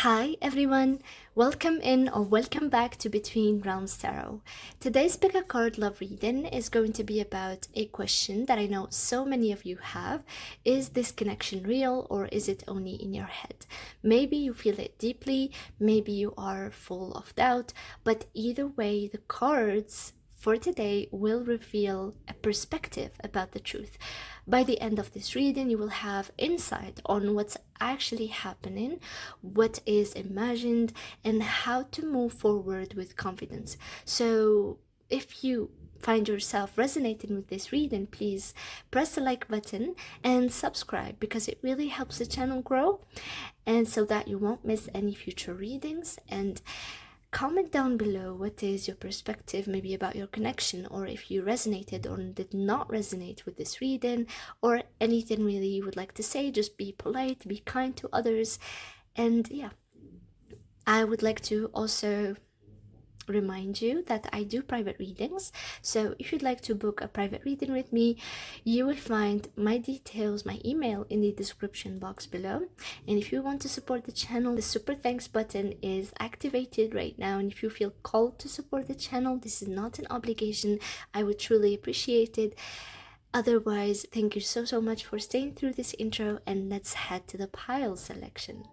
Hi everyone, welcome back to Between Realms Tarot. Today's pick a card love reading is going to be about a question that I know so many of you have. Is this connection real or is it only in your head? Maybe you feel it deeply, maybe you are full of doubt, but either way the cards for today will reveal a perspective about the truth. By the end of this reading, you will have insight on what's actually happening, what is imagined, and how to move forward with confidence. So if you find yourself resonating with this reading, please press the like button and subscribe because it really helps the channel grow, and so that you won't miss any future readings. And comment down below what is your perspective maybe about your connection, or if you resonated or did not resonate with this reading, or anything really you would like to say. Just be polite, be kind to others. And yeah, I would like to also remind you that I do private readings, so if you'd like to book a private reading with me, you will find my details, my email, in the description box below. And if you want to support the channel, the super thanks button is activated right now, and if you feel called to support the channel, this is not an obligation. I would truly appreciate it. Otherwise, thank you so much for staying through this intro, and let's head to the pile selection.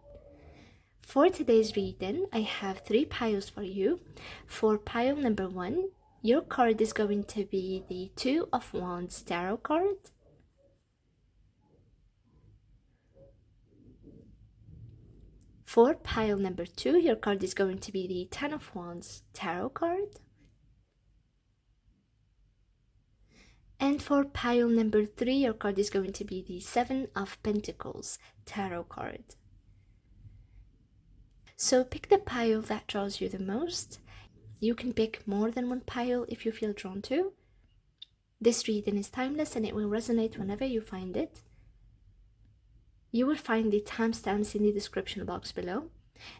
For today's reading, I have 3 piles for you. For pile number 1, your card is going to be the Two of Wands tarot card. For pile number 2, your card is going to be the Ten of Wands tarot card. And for pile number 3, your card is going to be the Seven of Pentacles tarot card. So pick the pile that draws you the most. You can pick more than one pile if you feel drawn to. This reading is timeless and it will resonate whenever you find it. You will find the timestamps in the description box below.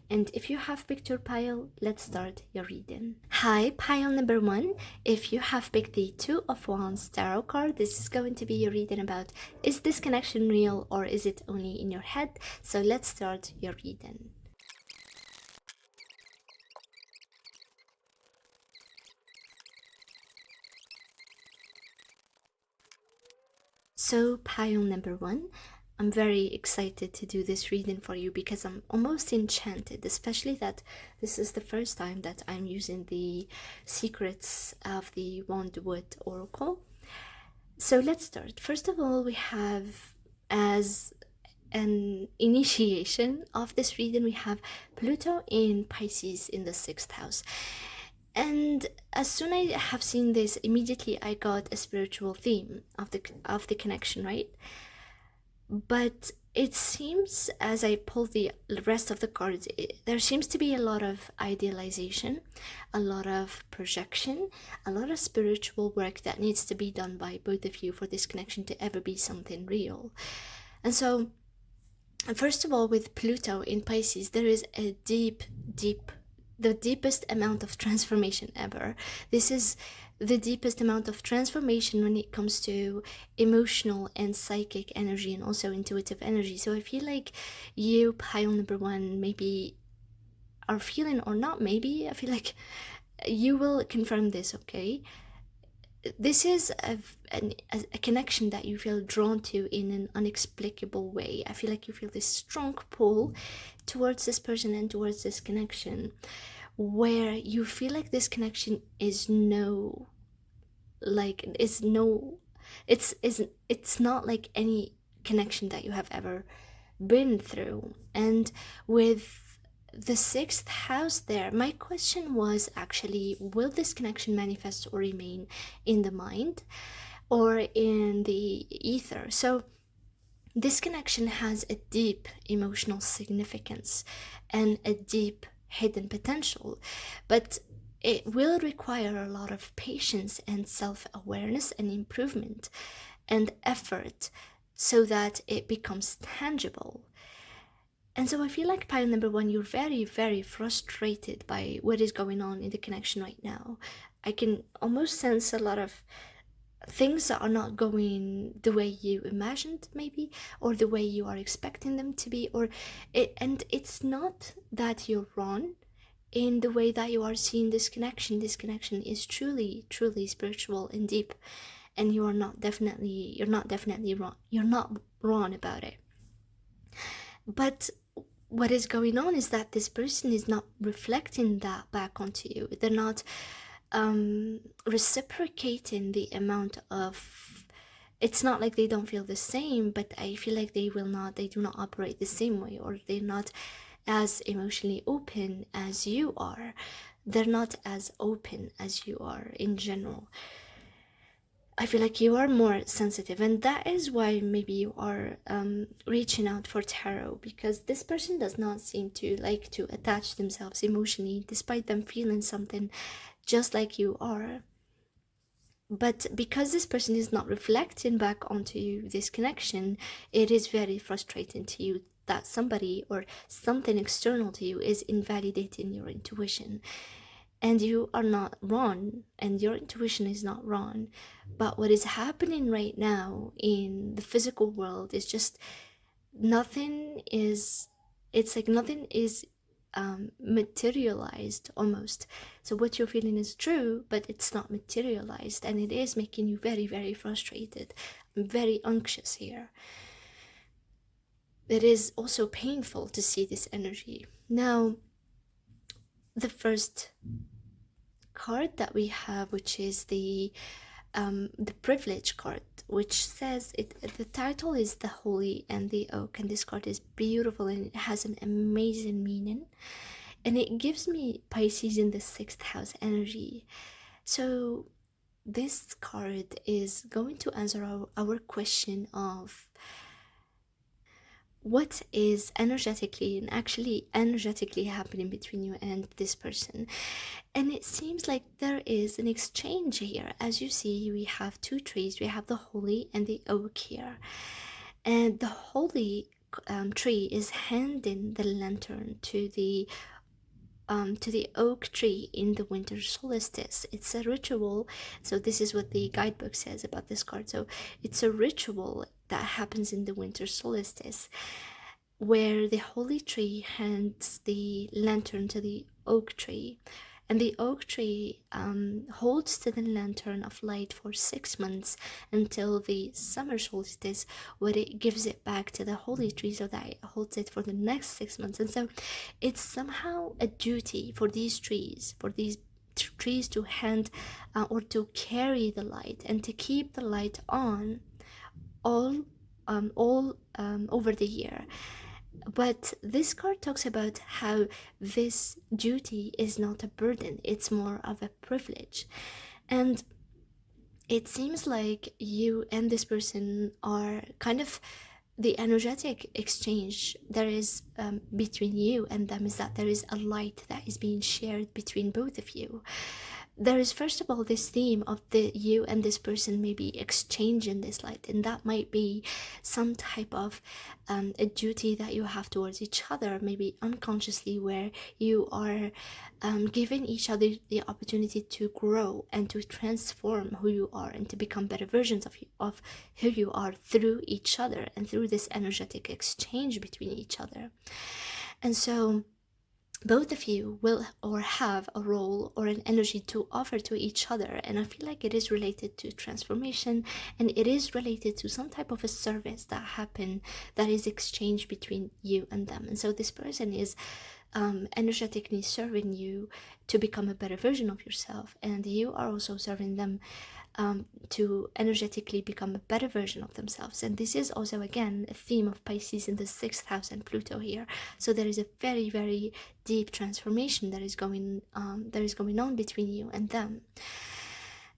And if you have picked your pile, let's start your reading. Hi, pile number 1. If you have picked the Two of Wands tarot card, this is going to be your reading about, is this connection real or is it only in your head? So let's start your reading. So pile number 1, I'm very excited to do this reading for you because I'm almost enchanted, especially that this is the first time that I'm using the secrets of the Wandwood Oracle. So let's start. First of all, we have, as an initiation of this reading, we have Pluto in Pisces in the 6th house. And as soon as I have seen this, immediately I got a spiritual theme of the connection, right? But it seems, as I pull the rest of the cards, there seems to be a lot of idealization, a lot of projection, a lot of spiritual work that needs to be done by both of you for this connection to ever be something real. And so, first of all, with Pluto in Pisces, there is a the deepest amount of transformation ever. This is the deepest amount of transformation when it comes to emotional and psychic energy, and also intuitive energy. So I feel like you, pile number 1, maybe are feeling, or not maybe, I feel like you will confirm this, okay? This is a connection that you feel drawn to in an inexplicable way. I feel like you feel this strong pull towards this person and towards this connection, where you feel like this connection is it's not like any connection that you have ever been through. And with the 6th house there, my question was actually, will this connection manifest or remain in the mind or in the ether? So this connection has a deep emotional significance and a deep hidden potential, but it will require a lot of patience and self-awareness and improvement and effort so that it becomes tangible. And so I feel like pile number 1, you're very frustrated by what is going on in the connection right now. I can almost sense a lot of things are not going the way you imagined, maybe, or the way you are expecting them to be, and it's not that you're wrong in the way that you are seeing this connection. This connection is truly, truly spiritual and deep, and you're not definitely wrong. You're not wrong about it. But what is going on is that this person is not reflecting that back onto you. They're not reciprocating the amount of, it's not like they don't feel the same, but I feel like they do not operate the same way, or they're not as emotionally open as you are. They're not as open as you are in general. I feel like you are more sensitive, and that is why maybe you are reaching out for tarot, because this person does not seem to like to attach themselves emotionally, despite them feeling something just like you are. But because this person is not reflecting back onto you this connection, it is very frustrating to you that somebody or something external to you is invalidating your intuition. And you are not wrong, and your intuition is not wrong. But what is happening right now in the physical world is just nothing is, it's like nothing is materialized almost. So what you're feeling is true, but it's not materialized, and it is making you very, very frustrated. I'm very anxious here. It is also painful to see this energy. Now, the first card that we have, which is the privilege card, which says the title is The Holy and the Oak, and this card is beautiful and it has an amazing meaning, and it gives me Pisces in the 6th house energy. So this card is going to answer our question of what is energetically and actually energetically happening between you and this person. And it seems like there is an exchange here. As you see, we have two trees. We have the holy and the oak here, and the holy tree is handing the lantern to the oak tree in the winter solstice. It's a ritual. So this is what the guidebook says about this card. So it's a ritual that happens in the winter solstice, where the holy tree hands the lantern to the oak tree, and the oak tree holds to the lantern of light for 6 months until the summer solstice, where it gives it back to the holy tree so that it holds it for the next 6 months. And so it's somehow a duty for these trees, to hand or to carry the light and to keep the light on all over the year. But this card talks about how this duty is not a burden, it's more of a privilege. And it seems like you and this person are kind of, the energetic exchange there is between you and them is that there is a light that is being shared between both of you. There is, first of all, this theme of you and this person maybe exchanging this light, and that might be some type of a duty that you have towards each other, maybe unconsciously, where you are giving each other the opportunity to grow and to transform who you are and to become better versions of who you are through each other and through this energetic exchange between each other. And so both of you will or have a role or an energy to offer to each other, and I feel like it is related to transformation, and it is related to some type of a service that is exchanged between you and them. And so this person is energetically serving you to become a better version of yourself, and you are also serving them to energetically become a better version of themselves. And this is also, again, a theme of Pisces in the 6th house and Pluto here. So there is a very, very deep transformation that is going on between you and them.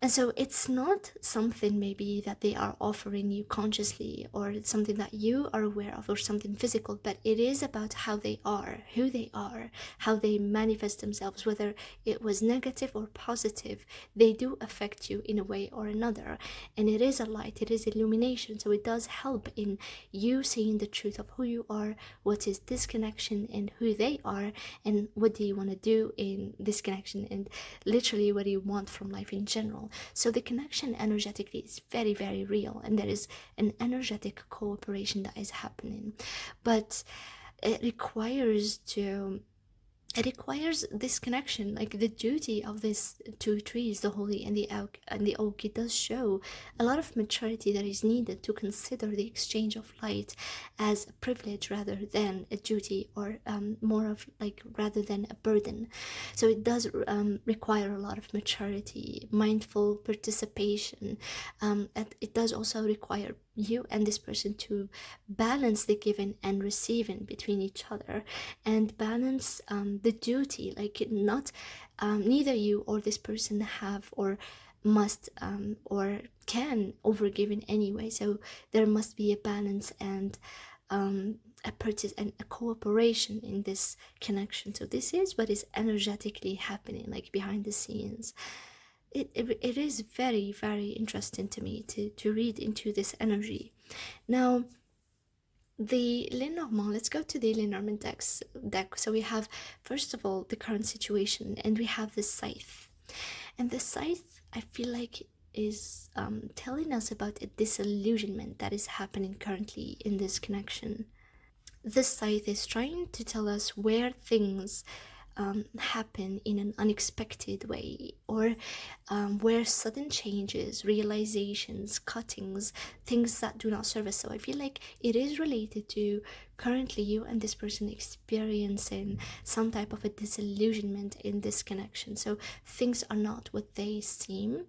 And so it's not something maybe that they are offering you consciously or something that you are aware of or something physical, but it is about how they are, who they are, how they manifest themselves, whether it was negative or positive. They do affect you in a way or another. And it is a light, it is illumination. So it does help in you seeing the truth of who you are, what is this connection and who they are, and what do you want to do in this connection, and literally what do you want from life in general. relational. So the connection energetically is very, very real, and there is an energetic cooperation that is happening. But it requires to it requires this connection, like the duty of these two trees, the holy and the oak. It does show a lot of maturity that is needed to consider the exchange of light as a privilege rather than a duty, or more of like rather than a burden. So it does require a lot of maturity, mindful participation. It does also require you and this person to balance the giving and receiving between each other, and balance the duty, like not neither you or this person have or must or can overgive in any way. So there must be a balance and a purchase and a cooperation in this connection. So this is what is energetically happening, like behind the scenes. It is very, very interesting to me to read into this energy. Now, the Lenormand, let's go to the Lenormand deck. So we have, first of all, the current situation, and we have the scythe. And the scythe, I feel like, is telling us about a disillusionment that is happening currently in this connection. This scythe is trying to tell us where things happen in an unexpected way, or where sudden changes, realizations, cuttings, things that do not serve us. So I feel like it is related to currently you and this person experiencing some type of a disillusionment in this connection. So things are not what they seem,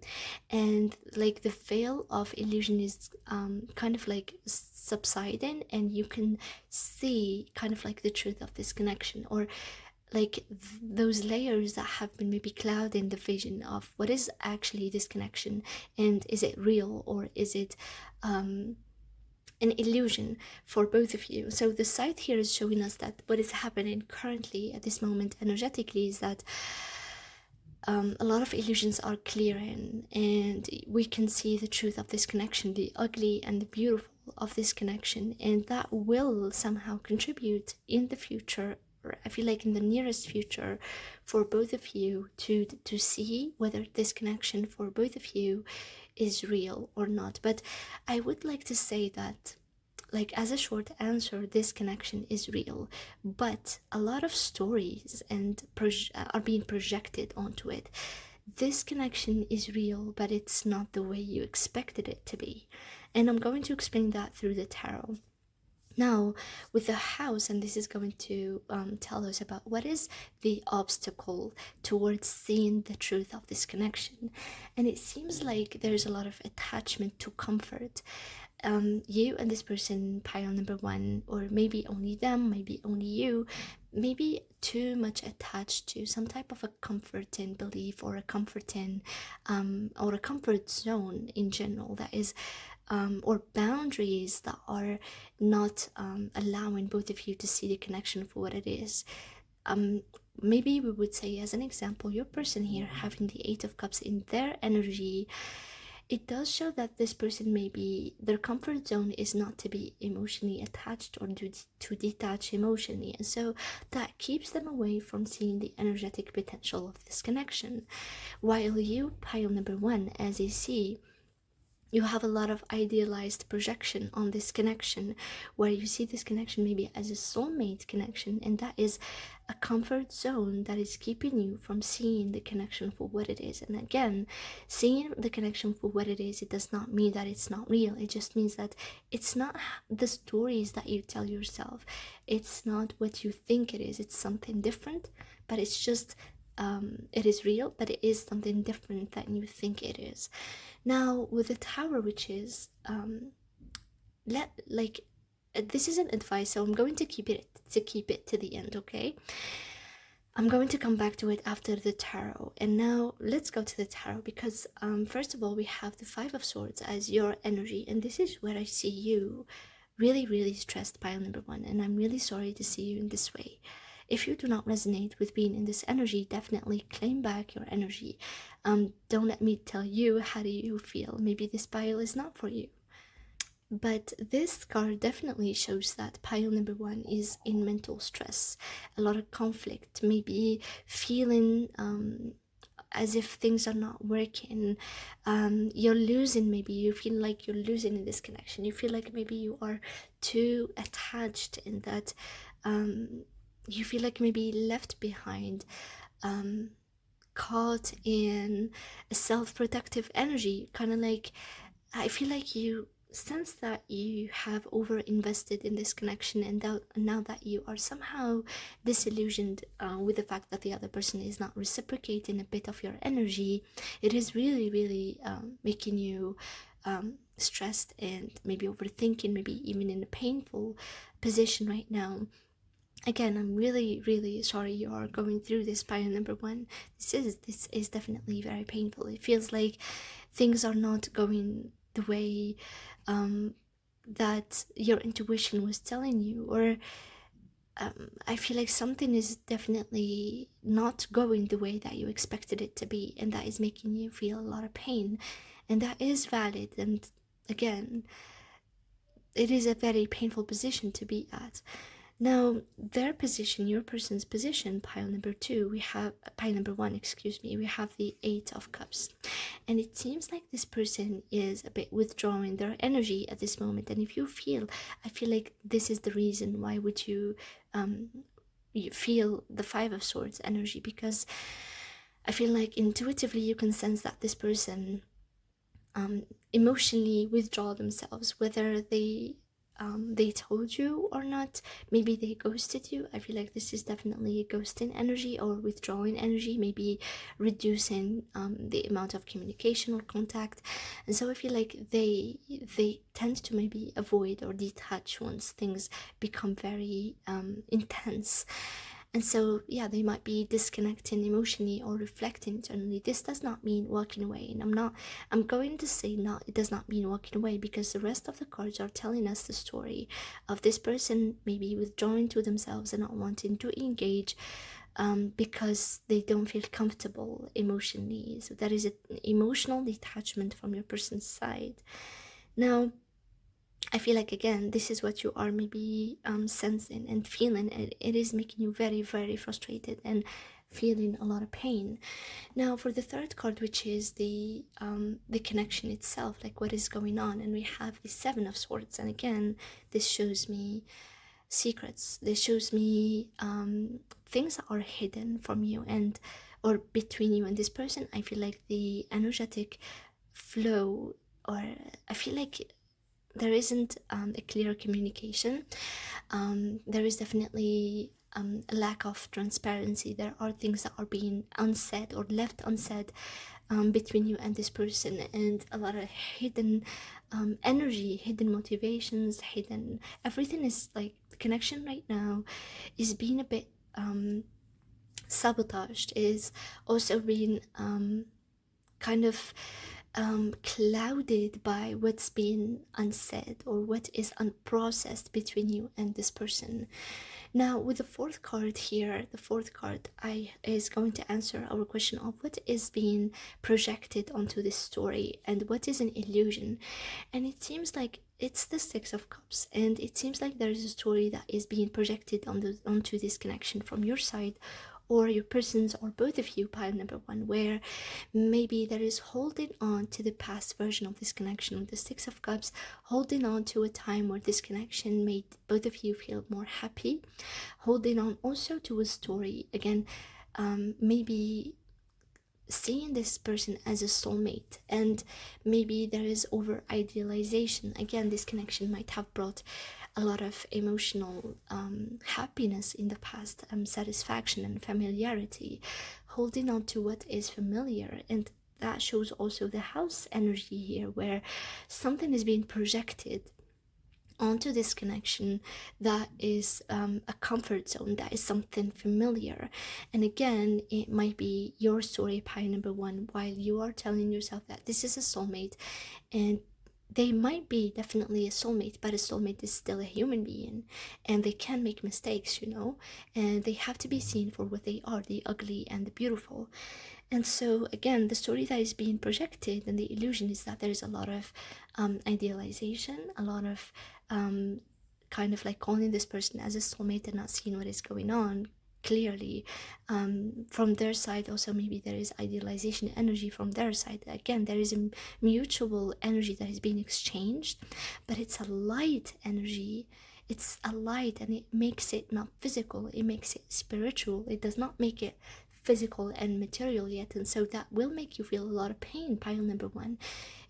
and like the veil of illusion is kind of like subsiding, and you can see kind of like the truth of this connection, or like those layers that have been maybe clouding the vision of what is actually this connection, and is it real, or is it an illusion for both of you. So the side here is showing us that what is happening currently at this moment energetically is that a lot of illusions are clearing, and we can see the truth of this connection, the ugly and the beautiful of this connection, and that will somehow contribute in the future, or I feel like in the nearest future, for both of you to see whether this connection for both of you is real or not. But I would like to say that, like, as a short answer, this connection is real, but a lot of stories and are being projected onto it. This connection is real, but it's not the way you expected it to be, and I'm going to explain that through the tarot. Now, with the house, and this is going to tell us about what is the obstacle towards seeing the truth of this connection. And it seems like there's a lot of attachment to comfort. You and this person, pile number one, or maybe only them, maybe only you, maybe too much attached to some type of a comforting belief, or a comforting or a comfort zone in general, that is or boundaries that are not allowing both of you to see the connection for what it is. Maybe we would say, as an example, your person here having the Eight of Cups in their energy, it does show that this person, maybe their comfort zone is not to be emotionally attached, or to detach emotionally, and so that keeps them away from seeing the energetic potential of this connection. While you, pile number one, as you see, you have a lot of idealized projection on this connection, where you see this connection maybe as a soulmate connection, and that is a comfort zone that is keeping you from seeing the connection for what it is. And again, seeing the connection for what it is, it does not mean that it's not real. It just means that it's not the stories that you tell yourself, it's not what you think it is, it's something different, but it's just it is real, but it is something different than you think it is. Now, with the Tower, which is this isn't advice, so I'm going to keep it to the end, okay? I'm going to come back to it after the tarot. And now let's go to the tarot, because first of all, we have the Five of Swords as your energy, and this is where I see you really, really stressed, pile number one, and I'm really sorry to see you in this way. If you do not resonate with being in this energy, definitely claim back your energy. Don't let me tell you how do you feel. Maybe this pile is not for you. But this card definitely shows that pile number one is in mental stress, a lot of conflict, maybe feeling as if things are not working. You're losing, maybe you feel like you're losing in this connection. You feel like maybe you are too attached in that. You feel like maybe left behind, caught in a self-protective energy, kind of like, I feel like you sense that you have over invested in this connection, and that now that you are somehow disillusioned with the fact that the other person is not reciprocating a bit of your energy, it is really, really making you stressed and maybe overthinking, maybe even in a painful position right now. Again, I'm really, really sorry you are going through this, pile number one. This is definitely very painful. It feels like things are not going the way that your intuition was telling you, or I feel like something is definitely not going the way that you expected it to be, and that is making you feel a lot of pain, and that is valid. And again, it is a very painful position to be at. Now, their position, your person's position, pile number two, we have pile number one, excuse me, we have the Eight of Cups. And it seems like this person is a bit withdrawing their energy at this moment. And if you feel, I feel like this is the reason why would you feel the Five of Swords energy, because I feel like intuitively you can sense that this person emotionally withdraw themselves, whether they told you or not. Maybe they ghosted you. I feel like this is definitely ghosting energy or withdrawing energy, maybe reducing the amount of communication or contact. And so I feel like they tend to maybe avoid or detach once things become very intense. And so, yeah, they might be disconnecting emotionally or reflecting internally. This does not mean walking away. And I'm going to say not, it does not mean walking away, because the rest of the cards are telling us the story of this person maybe withdrawing to themselves and not wanting to engage because they don't feel comfortable emotionally. So that is an emotional detachment from your person's side. Now, I feel like, again, this is what you are maybe sensing and feeling. It is making you very, very frustrated and feeling a lot of pain. Now, for the third card, which is the connection itself, like what is going on, and we have the Seven of Swords. And again, this shows me secrets. This shows me things that are hidden from you and or between you and this person. I feel like the energetic flow, or I feel like there isn't a clear communication. There is definitely a lack of transparency. There are things that are being unsaid or left unsaid between you and this person, and a lot of hidden energy, hidden motivations, hidden everything. Is like the connection right now is being a bit sabotaged, is also being kind of clouded by what's been unsaid or what is unprocessed between you and this person. Now, with the fourth card here, the fourth card is going to answer our question of what is being projected onto this story and what is an illusion. And it seems like it's the Six of Cups, and it seems like there is a story that is being projected onto this connection from your side, or your person's, or both of you, pile number one, where maybe there is holding on to the past version of this connection with the Six of Cups, holding on to a time where this connection made both of you feel more happy, holding on also to a story, again, maybe seeing this person as a soulmate, and maybe there is over idealization. Again, this connection might have brought a lot of emotional happiness in the past, satisfaction and familiarity, holding on to what is familiar. And that shows also the house energy here, where something is being projected onto this connection that is a comfort zone, that is something familiar. And again, it might be your story, pie number one, while you are telling yourself that this is a soulmate, and they might be definitely a soulmate, but a soulmate is still a human being, and they can make mistakes, and they have to be seen for what they are, the ugly and the beautiful. And so, again, the story that is being projected and the illusion is that there is a lot of idealization, a lot of kind of like calling this person as a soulmate and not seeing what is going on, clearly. From their side also, maybe there is idealization energy from their side. Again, there is a mutual energy that is being exchanged, but it's a light energy. It's a light, and it makes it not physical, it makes it spiritual. It does not make it physical and material yet, and so that will make you feel a lot of pain. Pile number one,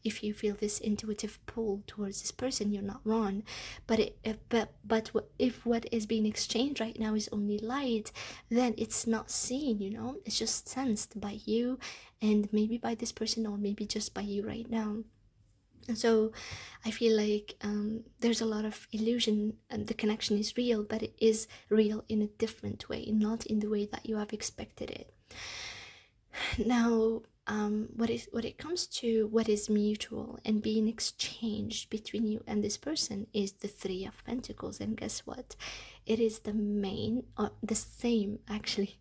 if you feel this intuitive pull towards this person, you're not wrong. But if what is being exchanged right now is only light, then it's not seen, you know, it's just sensed by you and maybe by this person, or maybe just by you right now. And so I feel like there's a lot of illusion, and the connection is real, but it is real in a different way, not in the way that you have expected it. Now, when it comes to what is mutual and being exchanged between you and this person is the Three of Pentacles. And guess what? It is the same actually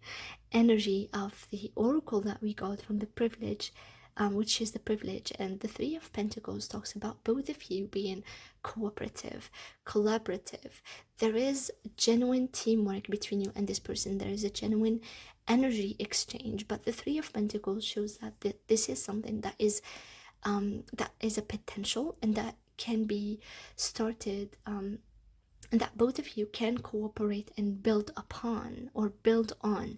energy of the oracle that we got from the privilege, which is the privilege. And the Three of Pentacles talks about both of you being cooperative, collaborative. There is genuine teamwork between you and this person. There is a genuine energy exchange. But the Three of Pentacles shows that this is something that is a potential, and that can be started, and that both of you can cooperate and build upon or build on.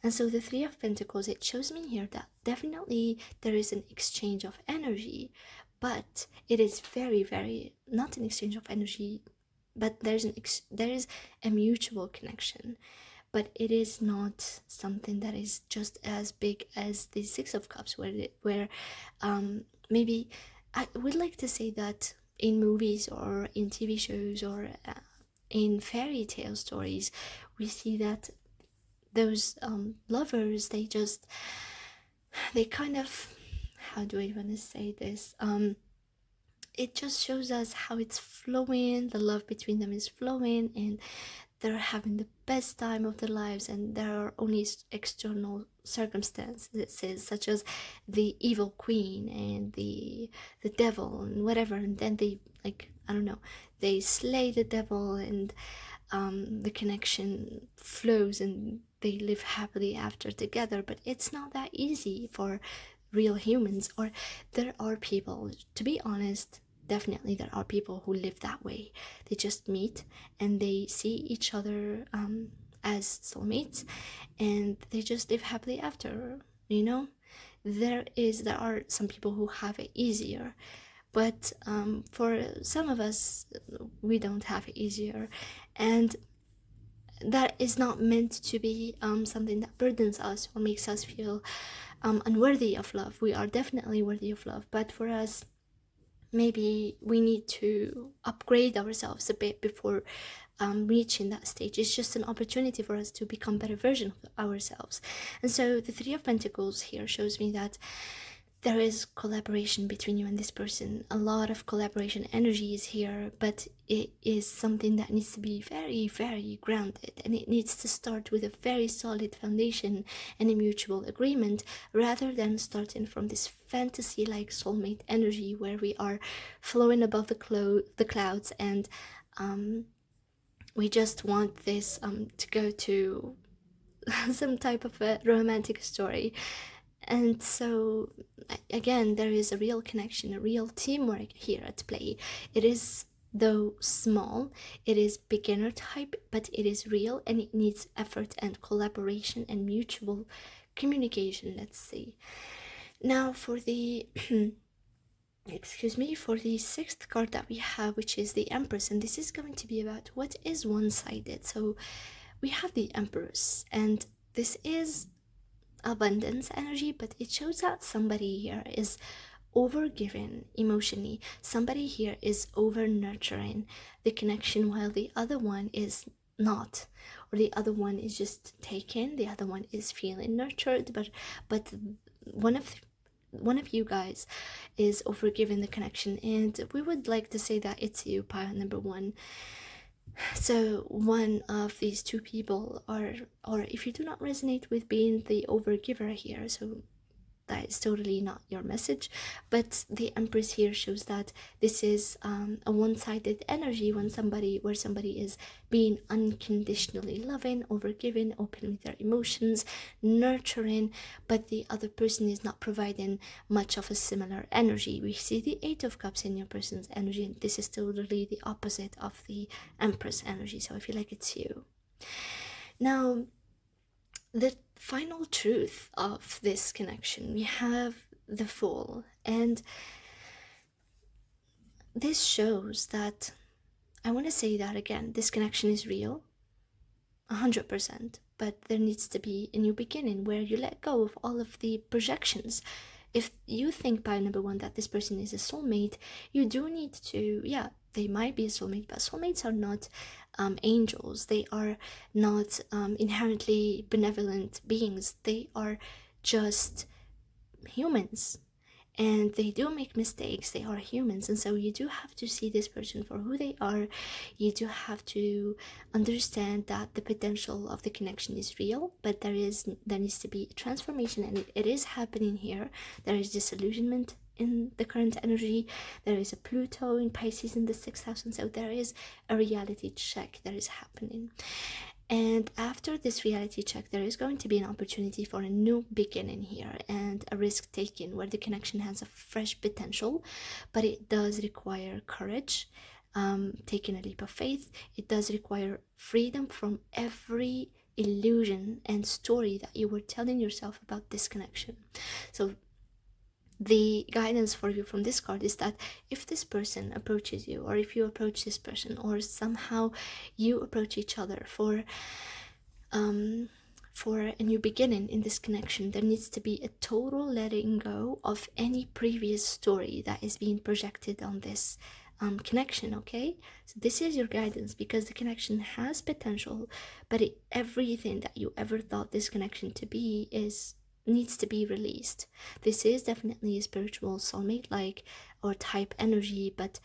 And so the Three of Pentacles, it shows me here that definitely there is an exchange of energy, but it is very, very not an exchange of energy, but there is a mutual connection. But it is not something that is just as big as the Six of Cups, where maybe I would like to say that in movies or in TV shows or in fairy tale stories, we see that those lovers, they kind of, how do I want to say this? It just shows us how it's flowing, the love between them is flowing, and they're having the best time of their lives, and there are only external circumstances such as the evil queen and the devil and whatever, and then they, like, I don't know, they slay the devil, and the connection flows and they live happily after together. But it's not that easy for real humans. Or there are people, to be honest, definitely there are people who live that way. They just meet and they see each other as soulmates, and they just live happily after, you know. There are some people who have it easier, but for some of us, we don't have it easier, and that is not meant to be something that burdens us or makes us feel unworthy of love. We are definitely worthy of love, but for us, maybe we need to upgrade ourselves a bit before reaching that stage. It's just an opportunity for us to become better version of ourselves. And so the Three of Pentacles here shows me that there is collaboration between you and this person. A lot of collaboration energy is here, but it is something that needs to be very, very grounded, and it needs to start with a very solid foundation and a mutual agreement, rather than starting from this fantasy like soulmate energy where we are flowing above the clouds, and we just want this to go to some type of a romantic story. And so again, there is a real connection, a real teamwork here at play. It is, though small, it is beginner type, but it is real, and it needs effort and collaboration and mutual communication. Let's see. Now for the excuse me, for the sixth card that we have, which is the Empress, and this is going to be about what is one-sided. So we have the Empress, and this is abundance energy, but it shows that somebody here is over-giving emotionally. Somebody here is over-nurturing the connection, while the other one is not, or the other one is just taken, the other one is feeling nurtured, but one of you guys is over-giving the connection, and we would like to say that it's you, pile number one. So one of these two people are, or if you do not resonate with being the overgiver here, so that is totally not your message. But the Empress here shows that this is a one-sided energy where somebody is being unconditionally loving, overgiving, open with their emotions, nurturing, but the other person is not providing much of a similar energy. We see the Eight of Cups in your person's energy, and this is totally the opposite of the Empress energy, so I feel like it's you. Now, the final truth of this connection, we have the Fool, and this shows that, I want to say that again, this connection is real, 100%, but there needs to be a new beginning where you let go of all of the projections. If you think, by number one, that this person is a soulmate, you do need to, yeah, they might be a soulmate, but soulmates are not angels. They are not inherently benevolent beings. They are just humans, and they do make mistakes. They are humans, and so you do have to see this person for who they are. You do have to understand that the potential of the connection is real, but there needs to be a transformation, and it is happening here. There is disillusionment in the current energy. There is a Pluto in Pisces in the 6th house, and so there is a reality check that is happening. And after this reality check, there is going to be an opportunity for a new beginning here and a risk taken where the connection has a fresh potential, but it does require courage, taking a leap of faith. It does require freedom from every illusion and story that you were telling yourself about this connection. So the guidance for you from this card is that if this person approaches you, or if you approach this person, or somehow you approach each other for a new beginning in this connection, there needs to be a total letting go of any previous story that is being projected on this connection. Okay, so this is your guidance, because the connection has potential, but everything that you ever thought this connection to be needs to be released. This is definitely a spiritual soulmate like or type energy, but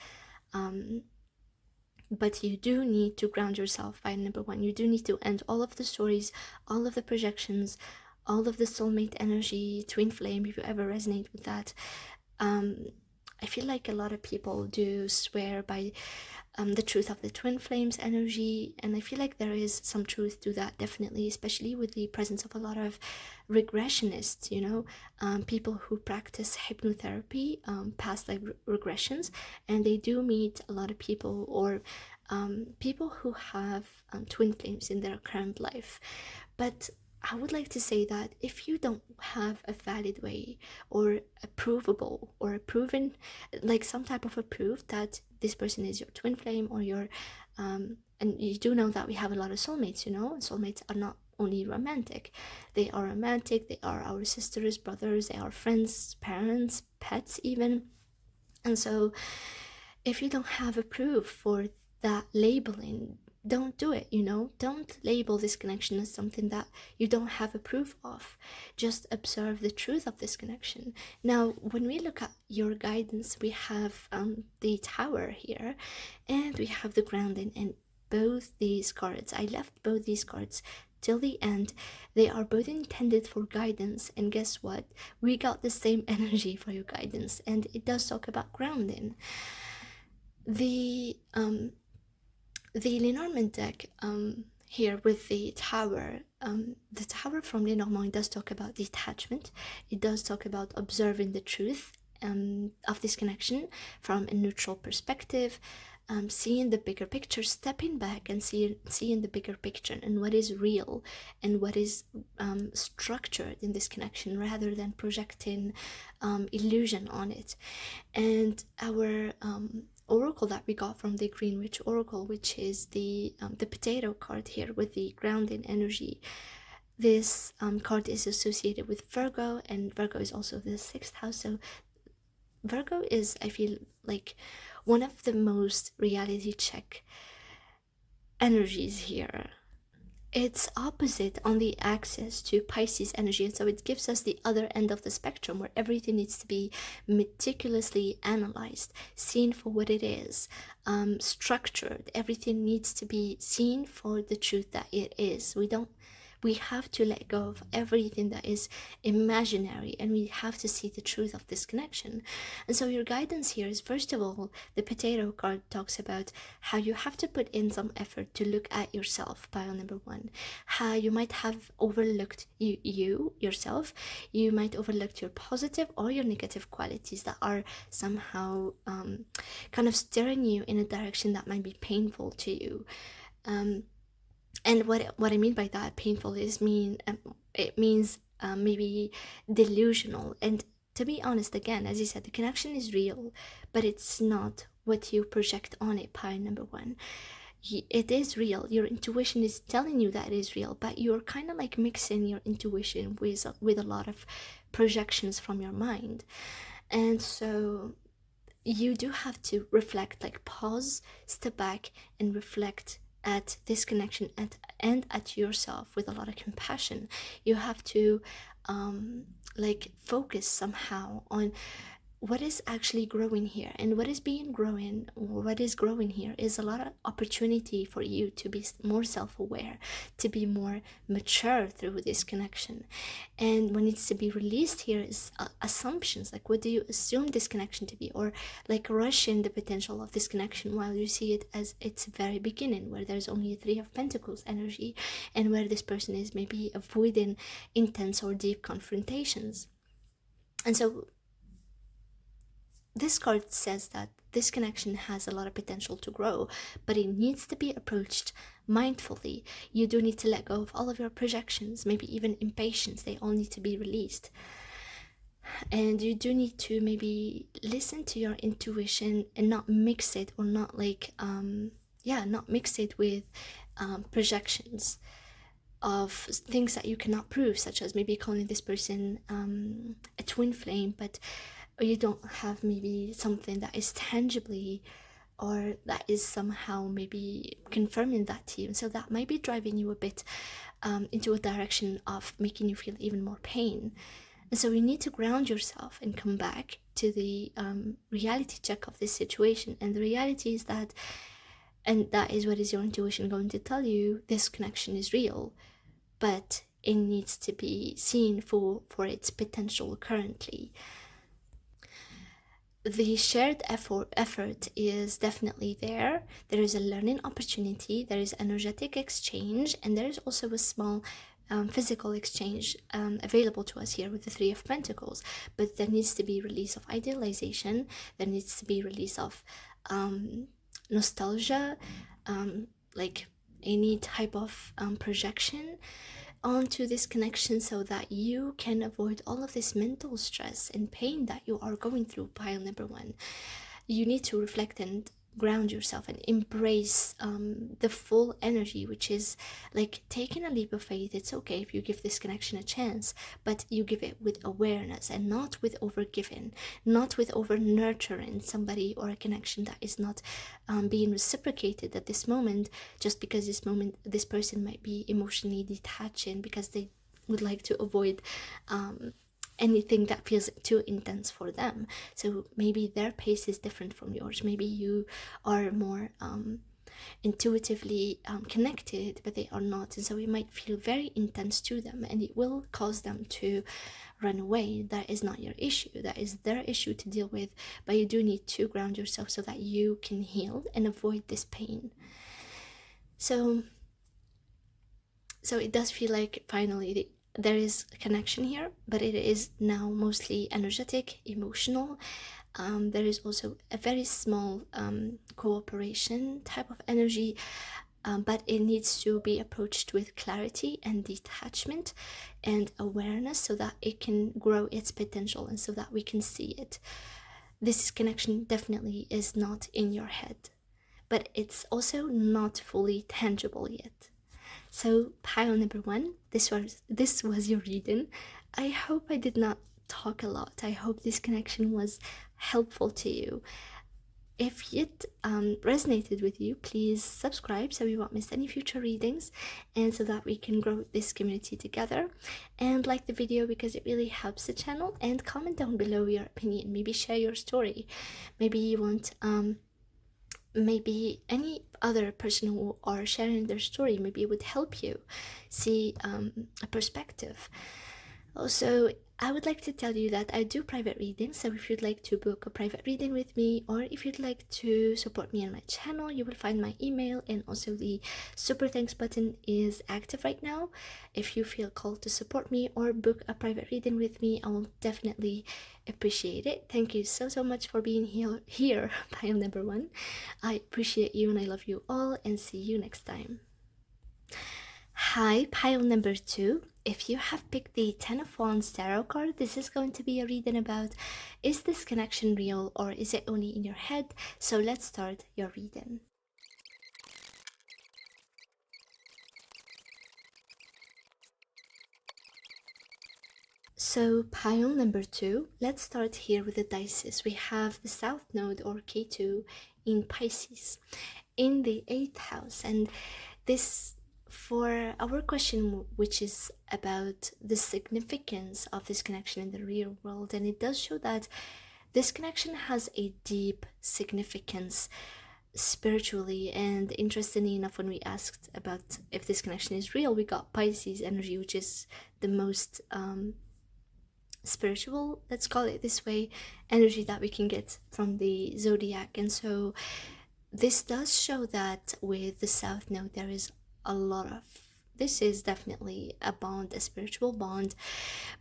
you do need to ground yourself by number one. You do need to end all of the stories, all of the projections, all of the soulmate energy, twin flame, if you ever resonate with that. I feel like a lot of people do swear by the truth of the twin flames energy, and I feel like there is some truth to that, definitely, especially with the presence of a lot of regressionists, people who practice hypnotherapy, past life regressions, and they do meet a lot of people, or people who have twin flames in their current life. But I would like to say that if you don't have a valid way, or a provable, or a proven, like some type of a proof that this person is your twin flame, or your and you do know that we have a lot of soulmates. Soulmates are not only romantic, they are our sisters, brothers, they are friends, parents, pets even. And so if you don't have a proof for that labeling, don't do it. Don't label this connection as something that you don't have a proof of. Just observe the truth of this connection. Now, when we look at your guidance, we have the Tower here, and we have the Grounding, and both these cards, I left both these cards till the end. They are both intended for guidance, and guess what, we got the same energy for your guidance, and it does talk about grounding. The Lenormand deck here with the Tower from Lenormand does talk about detachment. It does talk about observing the truth of this connection from a neutral perspective, seeing the bigger picture, stepping back and seeing the bigger picture and what is real and what is structured in this connection, rather than projecting illusion on it. And our oracle that we got from the Green Witch Oracle, which is the potato card here with the grounding energy. This card is associated with Virgo, and Virgo is also the 6th house. So Virgo is, I feel like, one of the most reality check energies here. It's opposite on the axis to Pisces energy, and so it gives us the other end of the spectrum, where everything needs to be meticulously analyzed, seen for what it is, structured. Everything needs to be seen for the truth that it is. We have to let go of everything that is imaginary, and we have to see the truth of this connection. And so your guidance here is, first of all, the potato card talks about how you have to put in some effort to look at yourself, pile number one. How you might have overlooked yourself. You might overlook your positive or your negative qualities that are somehow kind of steering you in a direction that might be painful to you. And what I mean by that, painful, is it means maybe delusional. And to be honest, again, as you said, the connection is real, but it's not what you project on it. Pie number one, it is real. Your intuition is telling you that it is real, but you're kind of like mixing your intuition with a lot of projections from your mind. And so you do have to reflect, like pause, step back, and reflect at this connection and at yourself with a lot of compassion. You have to like focus somehow on what is actually growing here, and what is growing here is a lot of opportunity for you to be more self-aware, to be more mature through this connection. And what needs to be released here is assumptions, like what do you assume this connection to be, or like rush in the potential of this connection while you see it as its very beginning, where there's only a Three of Pentacles energy, and where this person is maybe avoiding intense or deep confrontations. And so this card says that this connection has a lot of potential to grow, but it needs to be approached mindfully. You do need to let go of all of your projections, maybe even impatience. They all need to be released. And you do need to maybe listen to your intuition and not mix it, or not like not mix it with projections of things that you cannot prove, such as maybe calling this person a twin flame, but you don't have maybe something that is tangibly, or that is somehow maybe confirming that to you. And so that might be driving you a bit into a direction of making you feel even more pain. And so you need to ground yourself and come back to the reality check of this situation. And the reality is that, and that is what is your intuition going to tell you, this connection is real, but it needs to be seen for its potential currently. The shared effort is definitely there. There is a learning opportunity, there is energetic exchange, and there is also a small physical exchange available to us here with the Three of Pentacles. But there needs to be release of idealization, there needs to be release of nostalgia, like any type of projection onto this connection, so that you can avoid all of this mental stress and pain that you are going through. Pile number one, you need to reflect and ground yourself and embrace the full energy, which is like taking a leap of faith. It's okay if you give this connection a chance, but you give it with awareness and not with overgiving, not with over nurturing somebody or a connection that is not being reciprocated at this moment, just because this person might be emotionally detaching because they would like to avoid anything that feels too intense for them. So maybe their pace is different from yours. Maybe you are more intuitively connected, but they are not, and so it might feel very intense to them, and it will cause them to run away. That is not your issue, that is their issue to deal with. But you do need to ground yourself so that you can heal and avoid this pain. So it does feel like finally there is a connection here, but it is now mostly energetic, emotional. There is also a very small cooperation type of energy, but it needs to be approached with clarity and detachment and awareness, so that it can grow its potential and so that we can see it. This connection definitely is not in your head, but it's also not fully tangible yet. So pile number one, this was your reading. I hope I did not talk a lot. I hope this connection was helpful to you. If it resonated with you, please subscribe so you won't miss any future readings, and so that we can grow this community together. And like the video because it really helps the channel, and comment down below your opinion. Maybe share your story. Maybe you want maybe any other person who are sharing their story, maybe it would help you see a perspective. Also, I would like to tell you that I do private readings, so if you'd like to book a private reading with me, or if you'd like to support me on my channel, you will find my email, and also the super thanks button is active right now. If you feel called to support me or book a private reading with me, I will definitely appreciate it. Thank you so much for being here pile number one. I appreciate you and I love you all, and see you next time. Hi, pile number two. If you have picked the Ten of Wands tarot card, this is going to be a reading about, is this connection real or is it only in your head? So let's start your reading. So pile number two, let's start here with the dices. We have the South Node or K2 in Pisces in the 8th house, and this for our question, which is about the significance of this connection in the real world, and it does show that this connection has a deep significance spiritually. And interestingly enough, when we asked about if this connection is real, we got Pisces energy, which is the most spiritual, let's call it this way, energy that we can get from the zodiac. And so this does show that with the South Node there is a lot of, this is definitely a bond, a spiritual bond.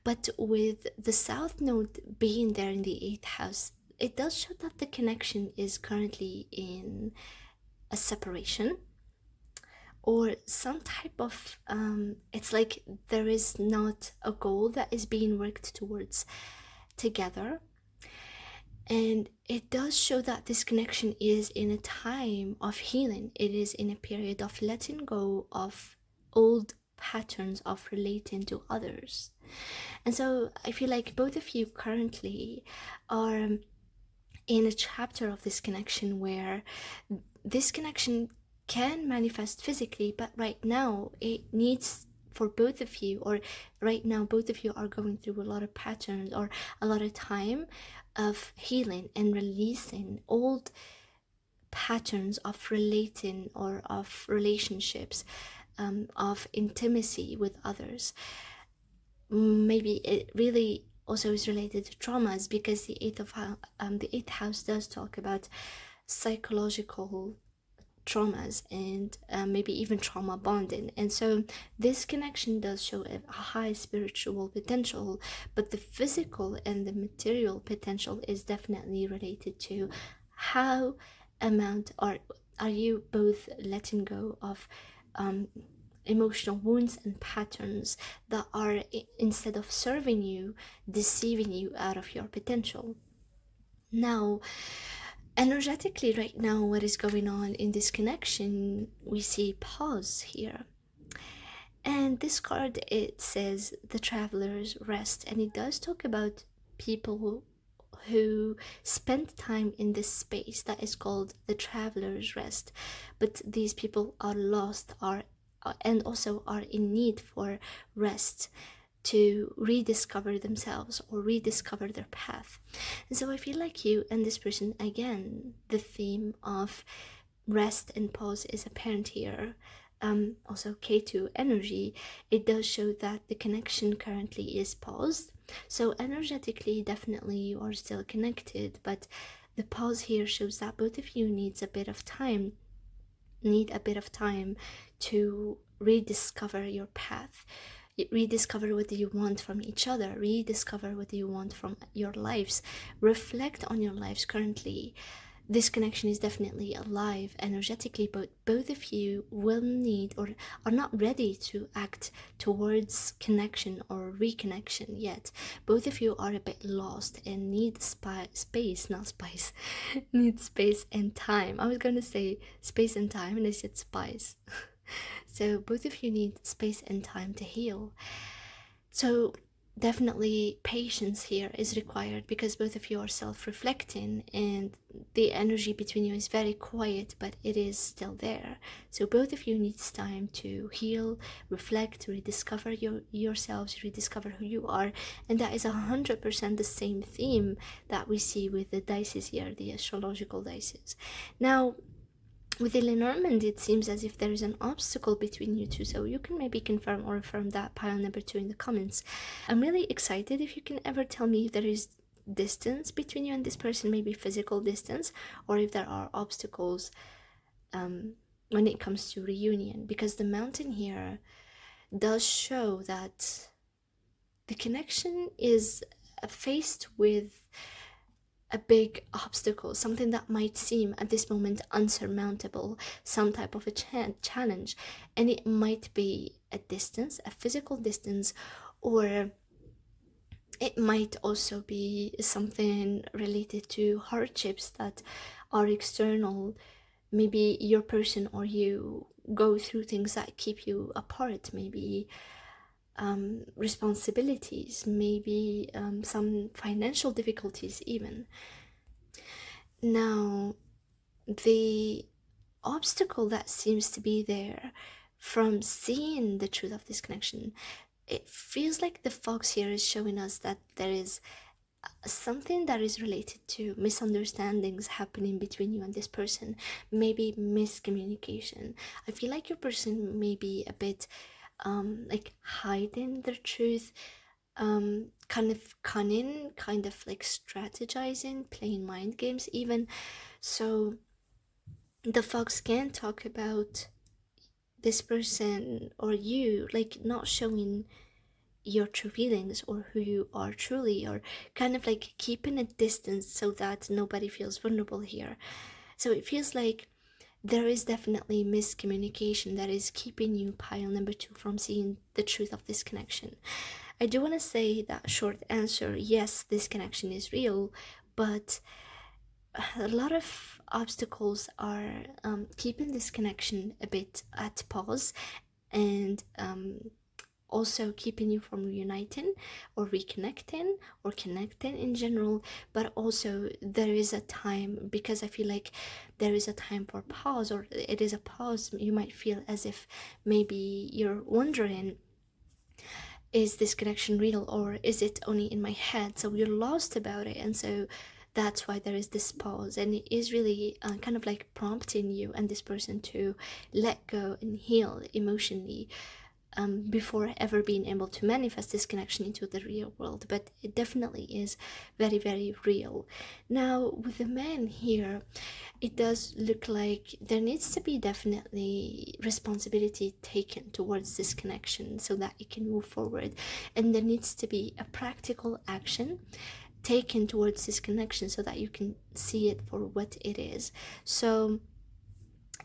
But with the South Node being there in the 8th house, it does show that the connection is currently in a separation or some type of it's like there is not a goal that is being worked towards together. And it does show that this connection is in a time of healing. It is in a period of letting go of old patterns of relating to others. And so I feel like both of you currently are in a chapter of this connection where this connection can manifest physically, but right now it needs for both of you, or right now both of you are going through a lot of patterns or a lot of time of healing and releasing old patterns of relating or of relationships, of intimacy with others. Maybe it really also is related to traumas, because the the 8th house does talk about psychological traumas and maybe even trauma bonding. And so this connection does show a high spiritual potential, but the physical and the material potential is definitely related to how amount are you both letting go of emotional wounds and patterns that are, instead of serving you, deceiving you out of your potential. Now, energetically right now, what is going on in this connection, we see pause here. And this card, it says the traveler's rest, and it does talk about people who spend time in this space that is called the traveler's rest. But these people are lost, and also are in need for rest to rediscover themselves or rediscover their path. And so I feel like you and this person, again, the theme of rest and pause is apparent here. Also K2 energy, it does show that the connection currently is paused. So energetically, definitely you are still connected, but the pause here shows that both of you need a bit of time to rediscover your path, rediscover what you want from each other, rediscover what you want from your lives, reflect on your lives currently. This connection is definitely alive energetically, but both of you will need or are not ready to act towards connection or reconnection yet. Both of you are a bit lost and need space, not spice, need space and time. I was going to say space and time, and I said spice. So both of you need space and time to heal. So definitely patience here is required, because both of you are self-reflecting and the energy between you is very quiet, but it is still there. So both of you needs time to heal, reflect, rediscover yourselves, rediscover who you are. And that is 100% the same theme that we see with the dices here, the astrological dices. Now, With the Lenormand, it seems as if there is an obstacle between you two, so you can maybe confirm or affirm that pile number 2 in the comments. I'm really excited if you can ever tell me if there is distance between you and this person, maybe physical distance, or if there are obstacles when it comes to reunion, because the mountain here does show that the connection is faced with a big obstacle, something that might seem at this moment unsurmountable, some type of a challenge, and it might be a distance, a physical distance, or it might also be something related to hardships that are external. Maybe your person or you go through things that keep you apart, maybe responsibilities, maybe some financial difficulties even. Now, the obstacle that seems to be there from seeing the truth of this connection, it feels like the fox here is showing us that there is something that is related to misunderstandings happening between you and this person, maybe miscommunication. I feel like your person may be a bit like hiding their truth, kind of cunning, kind of like strategizing, playing mind games even. So the fox can talk about this person or you like not showing your true feelings or who you are truly, or kind of like keeping a distance so that nobody feels vulnerable here. So it feels like there is definitely miscommunication that is keeping you, pile number 2, from seeing the truth of this connection. I do want to say that short answer, yes, this connection is real, but a lot of obstacles are keeping this connection a bit at pause, and also keeping you from reuniting or reconnecting or connecting in general. But also there is a time, because I feel like there is a time for pause, or it is a pause. You might feel as if maybe you're wondering, is this connection real or is it only in my head? So you're lost about it, and so that's why there is this pause, and it is really kind of like prompting you and this person to let go and heal emotionally, before ever being able to manifest this connection into the real world. But it definitely is very, very real. Now, with the man here, it does look like there needs to be definitely responsibility taken towards this connection so that it can move forward, and there needs to be a practical action taken towards this connection so that you can see it for what it is. So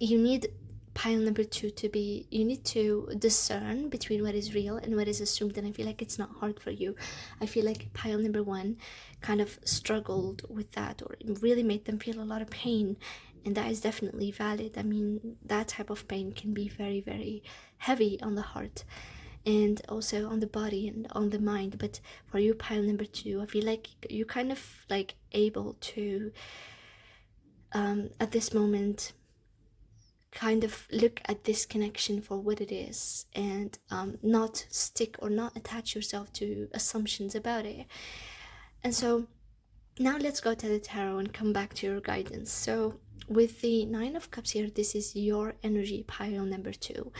you need, pile number 2, to be, you need to discern between what is real and what is assumed, and I feel like it's not hard for you. I feel like pile number 1 kind of struggled with that, or it really made them feel a lot of pain, and that is definitely valid. I mean, that type of pain can be very, very heavy on the heart and also on the body and on the mind. But for you, pile number 2, I feel like you kind of like able to at this moment kind of look at this connection for what it is, and not stick or not attach yourself to assumptions about it. And so now let's go to the tarot and come back to your guidance. So with the 9 of Cups here, this is your energy, pile number 2,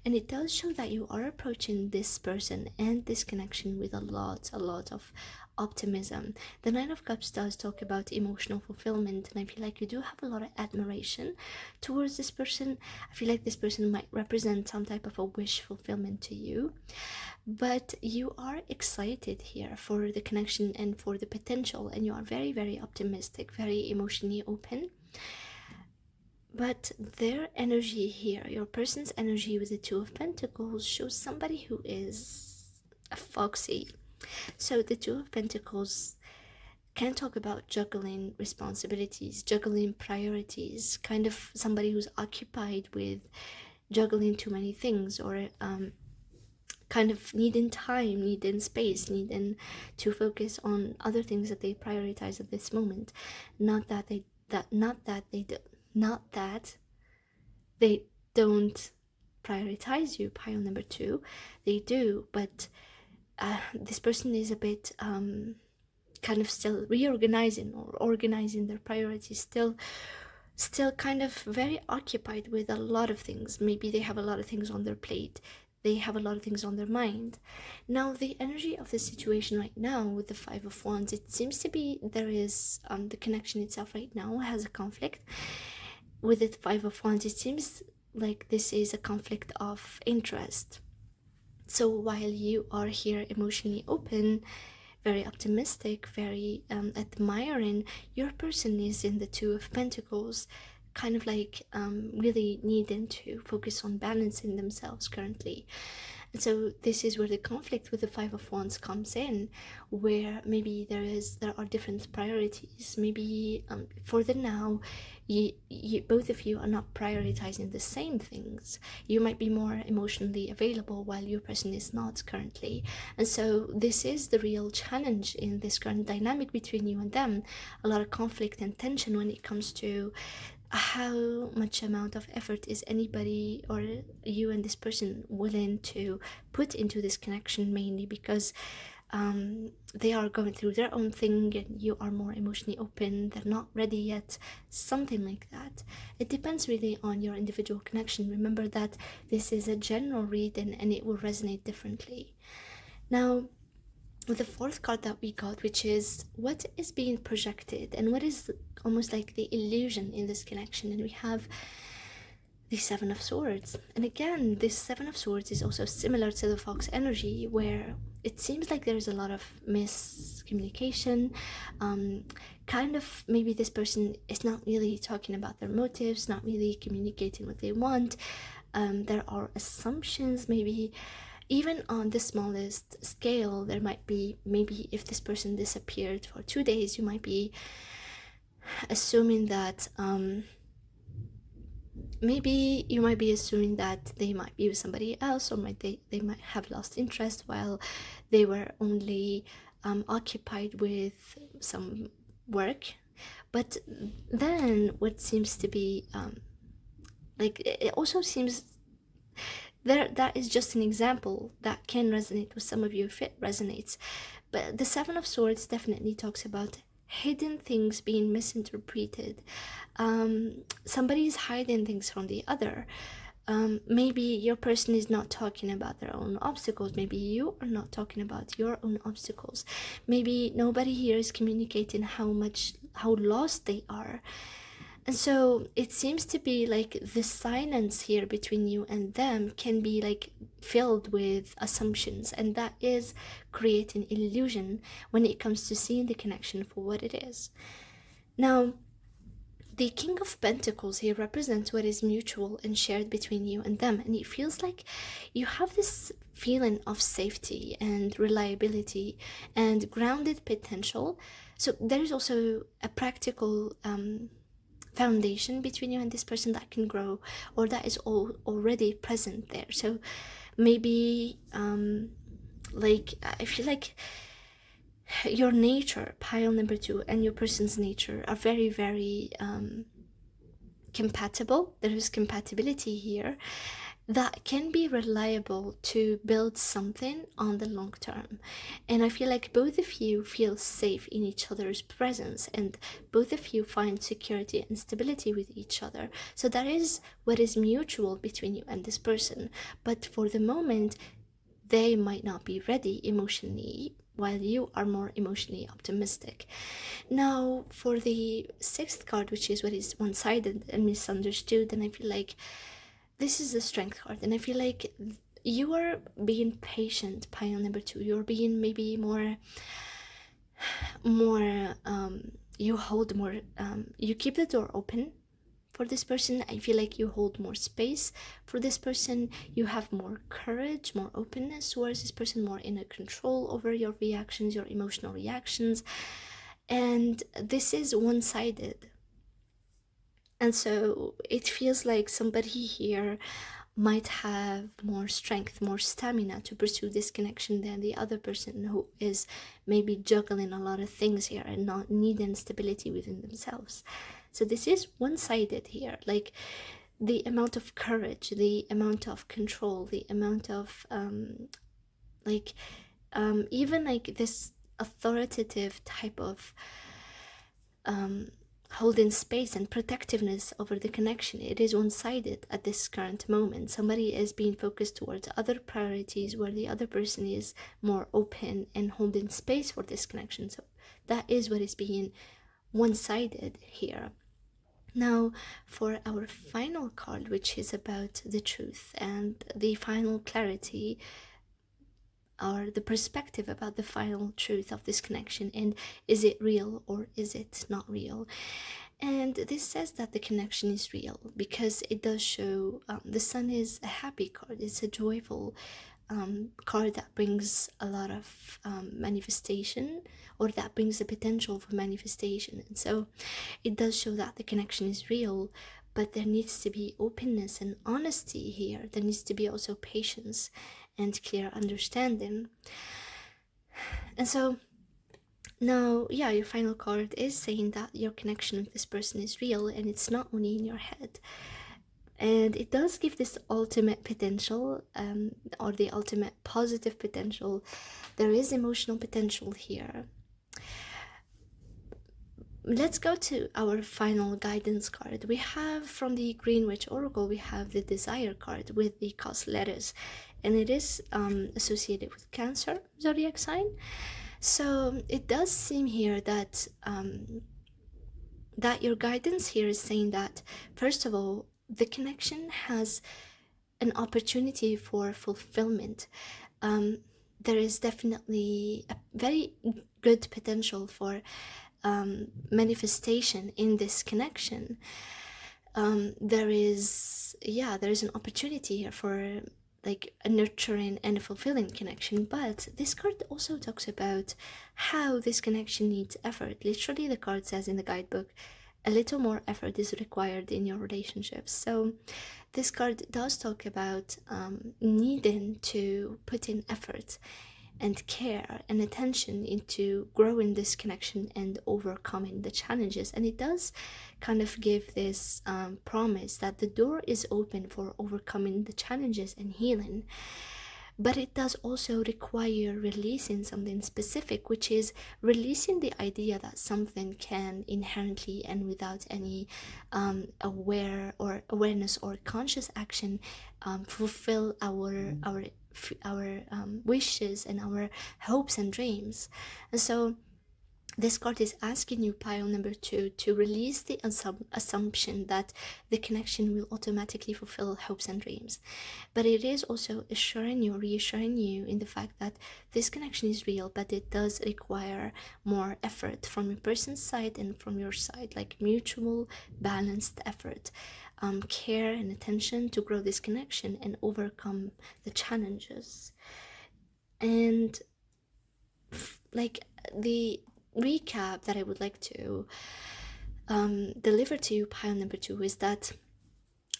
and it does show that you are approaching this person and this connection with a lot of optimism. The 9 of Cups does talk about emotional fulfillment, and I feel like you do have a lot of admiration towards this person. I feel like this person might represent some type of a wish fulfillment to you, but you are excited here for the connection and for the potential, and you are very, very optimistic, very emotionally open. But their energy here, your person's energy with the 2 of Pentacles, shows somebody who is a foxy. So the 2 of Pentacles can talk about juggling responsibilities, juggling priorities, kind of somebody who's occupied with juggling too many things, or kind of needing time, needing space, needing to focus on other things that they prioritize at this moment. Not that they don't prioritize you, pile number 2. They do, but this person is a bit kind of still reorganizing or organizing their priorities, still still kind of very occupied with a lot of things. Maybe they have a lot of things on their plate. They have a lot of things on their mind. Now, the energy of the situation right now with the Five of Wands, it seems to be there is the connection itself right now has a conflict. With the Five of Wands, it seems like this is a conflict of interest. So while you are here emotionally open, very optimistic, very admiring, your person is in the Two of Pentacles, kind of like really needing to focus on balancing themselves currently. And so this is where the conflict with the Five of Wands comes in, where maybe there are different priorities. Maybe for the now, both of you are not prioritizing the same things. You might be more emotionally available while your person is not currently. And so this is the real challenge in this current dynamic between you and them. A lot of conflict and tension when it comes to how much amount of effort is anybody or you and this person willing to put into this connection, mainly because they are going through their own thing and you are more emotionally open, they're not ready yet, something like that. It depends really on your individual connection. Remember that this is a general reading and it will resonate differently. Now, with the fourth card that we got, which is what is being projected and what is almost like the illusion in this connection, and we have the Seven of Swords. And again, this Seven of Swords is also similar to the Fox energy, where it seems like there's a lot of miscommunication. Kind of maybe this person is not really talking about their motives, not really communicating what they want. There are assumptions, maybe even on the smallest scale. There might be, maybe if this person disappeared for 2 days, you might be assuming that maybe you might be assuming that they might be with somebody else, or they might have lost interest while they were only occupied with some work. But then what seems to be like, it also seems that is just an example that can resonate with some of you if it resonates. But the Seven of Swords definitely talks about hidden things being misinterpreted. Somebody is hiding things from the other. Maybe your person is not talking about their own obstacles. Maybe you are not talking about your own obstacles. Maybe nobody here is communicating how lost they are. And so it seems to be like the silence here between you and them can be like filled with assumptions, and that is creating illusion when it comes to seeing the connection for what it is. Now, the King of Pentacles here represents what is mutual and shared between you and them, and it feels like you have this feeling of safety and reliability and grounded potential. So there is also a practical foundation between you and this person that can grow, or that is already present there. So maybe like I feel like your nature, pile number 2, and your person's nature are very, very compatible. There is compatibility here that can be reliable to build something on the long term. And I feel like both of you feel safe in each other's presence, and both of you find security and stability with each other. So that is what is mutual between you and this person. But for the moment, they might not be ready emotionally, while you are more emotionally optimistic. Now, for the sixth card, which is what is one-sided and misunderstood, and I feel like this is the Strength card, and I feel like you are being patient, pile number 2. You're being maybe more you hold more, you keep the door open for this person. I feel like you hold more space for this person. You have more courage, more openness towards this person, more inner control over your reactions, your emotional reactions. And this is one-sided. And so it feels like somebody here might have more strength, more stamina to pursue this connection than the other person, who is maybe juggling a lot of things here and not needing stability within themselves. So this is one-sided here, like the amount of courage, the amount of control, the amount of even like this authoritative type of holding space and protectiveness over the connection. It is one-sided at this current moment. Somebody is being focused towards other priorities where the other person is more open and holding space for this connection. So that is what is being one-sided here. Now, for our final card, which is about the truth and the final clarity, or the perspective about the final truth of this connection, and is it real or is it not real? And this says that the connection is real because it does show the sun is a happy card. It's a joyful card that brings a lot of manifestation, or that brings the potential for manifestation. And so it does show that the connection is real, but there needs to be openness and honesty here. There needs to be also patience and clear understanding. And so now, yeah, your final card is saying that your connection with this person is real and it's not only in your head. And it does give this ultimate potential, or the ultimate positive potential. There is emotional potential here. Let's go to our final guidance card. We have from the Greenwich Oracle, we have the Desire card with the cos letters, and it is associated with Cancer zodiac sign. So it does seem here that that your guidance here is saying that, first of all, the connection has an opportunity for fulfillment. There is definitely a very good potential for manifestation in this connection. There is an opportunity here for like a nurturing and a fulfilling connection. But this card also talks about how this connection needs effort. Literally, the card says in the guidebook, a little more effort is required in your relationships. So this card does talk about needing to put in effort and care and attention into growing this connection and overcoming the challenges. And it does kind of give this promise that the door is open for overcoming the challenges and healing. But it does also require releasing something specific, which is releasing the idea that something can inherently and without any awareness or conscious action fulfill our wishes and our hopes and dreams. And so this card is asking you, pile number 2, to release the assumption that the connection will automatically fulfill hopes and dreams. But it is also reassuring you in the fact that this connection is real, but it does require more effort from a person's side and from your side, like mutual balanced effort, care and attention to grow this connection and overcome the challenges. And like the recap that I would like to deliver to you, pile number 2, is that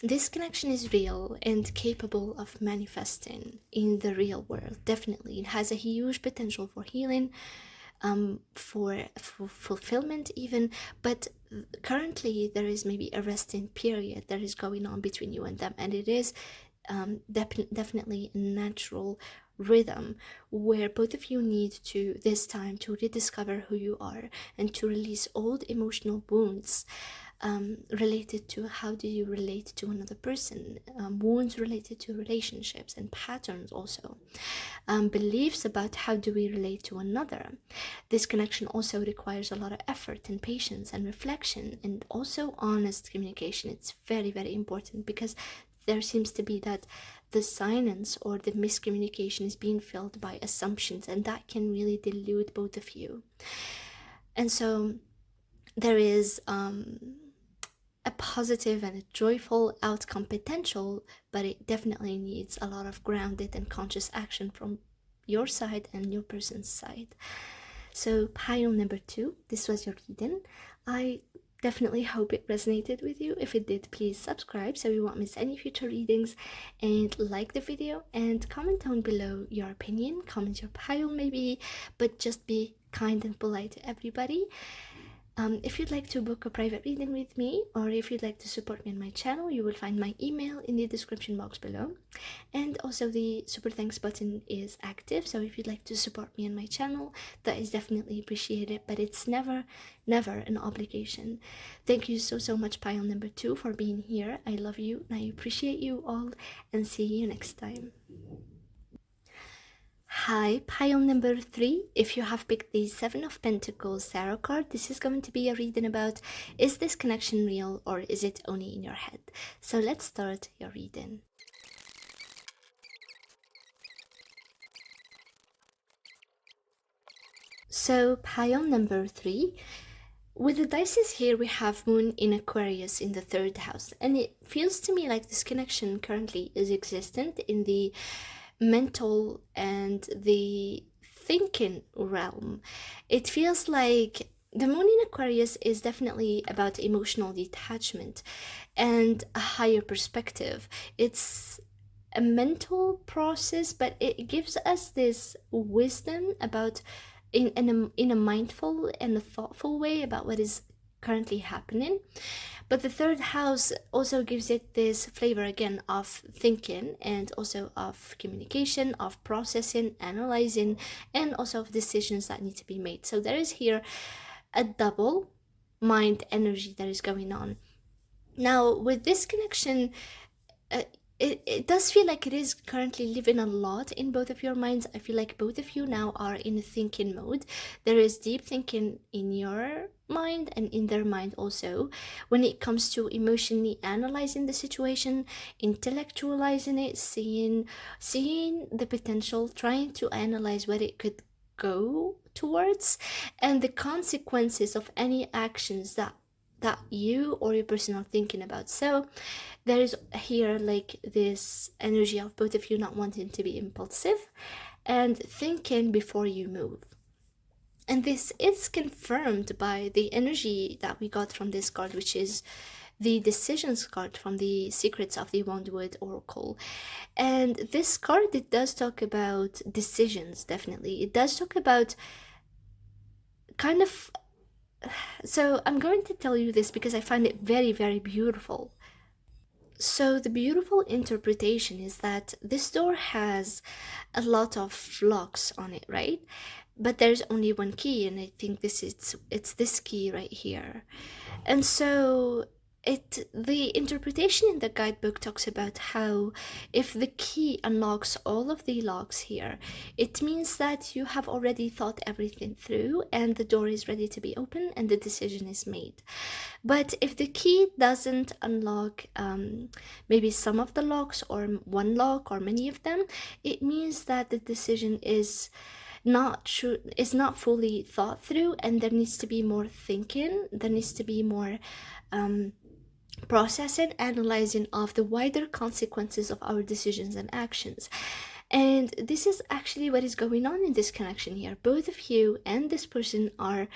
this connection is real and capable of manifesting in the real world. Definitely, it has a huge potential for healing, for fulfillment even. But currently there is maybe a resting period that is going on between you and them, and it is definitely a natural rhythm where both of you need to this time to rediscover who you are and to release old emotional wounds related to how do you relate to another person, wounds related to relationships and patterns, also beliefs about how do we relate to another. This connection also requires a lot of effort and patience and reflection, and also honest communication. It's very, very important, because there seems to be that the silence or the miscommunication is being filled by assumptions, and that can really delude both of you. And so there is a positive and a joyful outcome potential, but it definitely needs a lot of grounded and conscious action from your side and your person's side. So pile number 2, this was your reading. I definitely hope it resonated with you. If it did, please subscribe so you won't miss any future readings, and like the video and comment down below your opinion. Comment your pile maybe, but just be kind and polite to everybody. If you'd like to book a private reading with me, or if you'd like to support me on my channel, you will find my email in the description box below. And also the super thanks button is active, so if you'd like to support me on my channel, that is definitely appreciated, but it's never an obligation. Thank you so much, pile number 2, for being here. I love you and I appreciate you all, and see you next time. Hi, pile number 3. If you have picked the 7 of Pentacles tarot card, this is going to be a reading about, is this connection real or is it only in your head? So let's start your reading. So pile number 3, with the dices here, we have Moon in Aquarius in the 3rd house, and it feels to me like this connection currently is existent in the mental and the thinking realm. It feels like the Moon in Aquarius is definitely about emotional detachment and a higher perspective. It's a mental process, but it gives us this wisdom about in a mindful and a thoughtful way about what is currently happening. But the 3rd house also gives it this flavor again of thinking, and also of communication, of processing, analyzing, and also of decisions that need to be made. So there is here a double mind energy that is going on. Now with this connection, it does feel like it is currently living a lot in both of your minds. I feel like both of you now are in a thinking mode. There is deep thinking in your mind and in their mind also, when it comes to emotionally analyzing the situation, intellectualizing it, seeing the potential, trying to analyze what it could go towards, and the consequences of any actions that you or your person are thinking about. So there is here like this energy of both of you not wanting to be impulsive and thinking before you move. And this is confirmed by the energy that we got from this card, which is the decisions card from the Secrets of the Wandwood Oracle. And this card, it does talk about decisions, definitely. It does talk about kind of... So I'm going to tell you this because I find it very beautiful. So the beautiful interpretation is that this door has a lot of locks on it, right? But there's only one key, and I think it's this key right here. And so the interpretation in the guidebook talks about how if the key unlocks all of the locks here, it means that you have already thought everything through and the door is ready to be open and the decision is made. But if the key doesn't unlock maybe some of the locks or one lock or many of them, it means that the decision is not fully thought through, and there needs to be more thinking, there needs to be more processing, analyzing of the wider consequences of our decisions and actions. And this is actually what is going on in this connection here. Both of you and this person are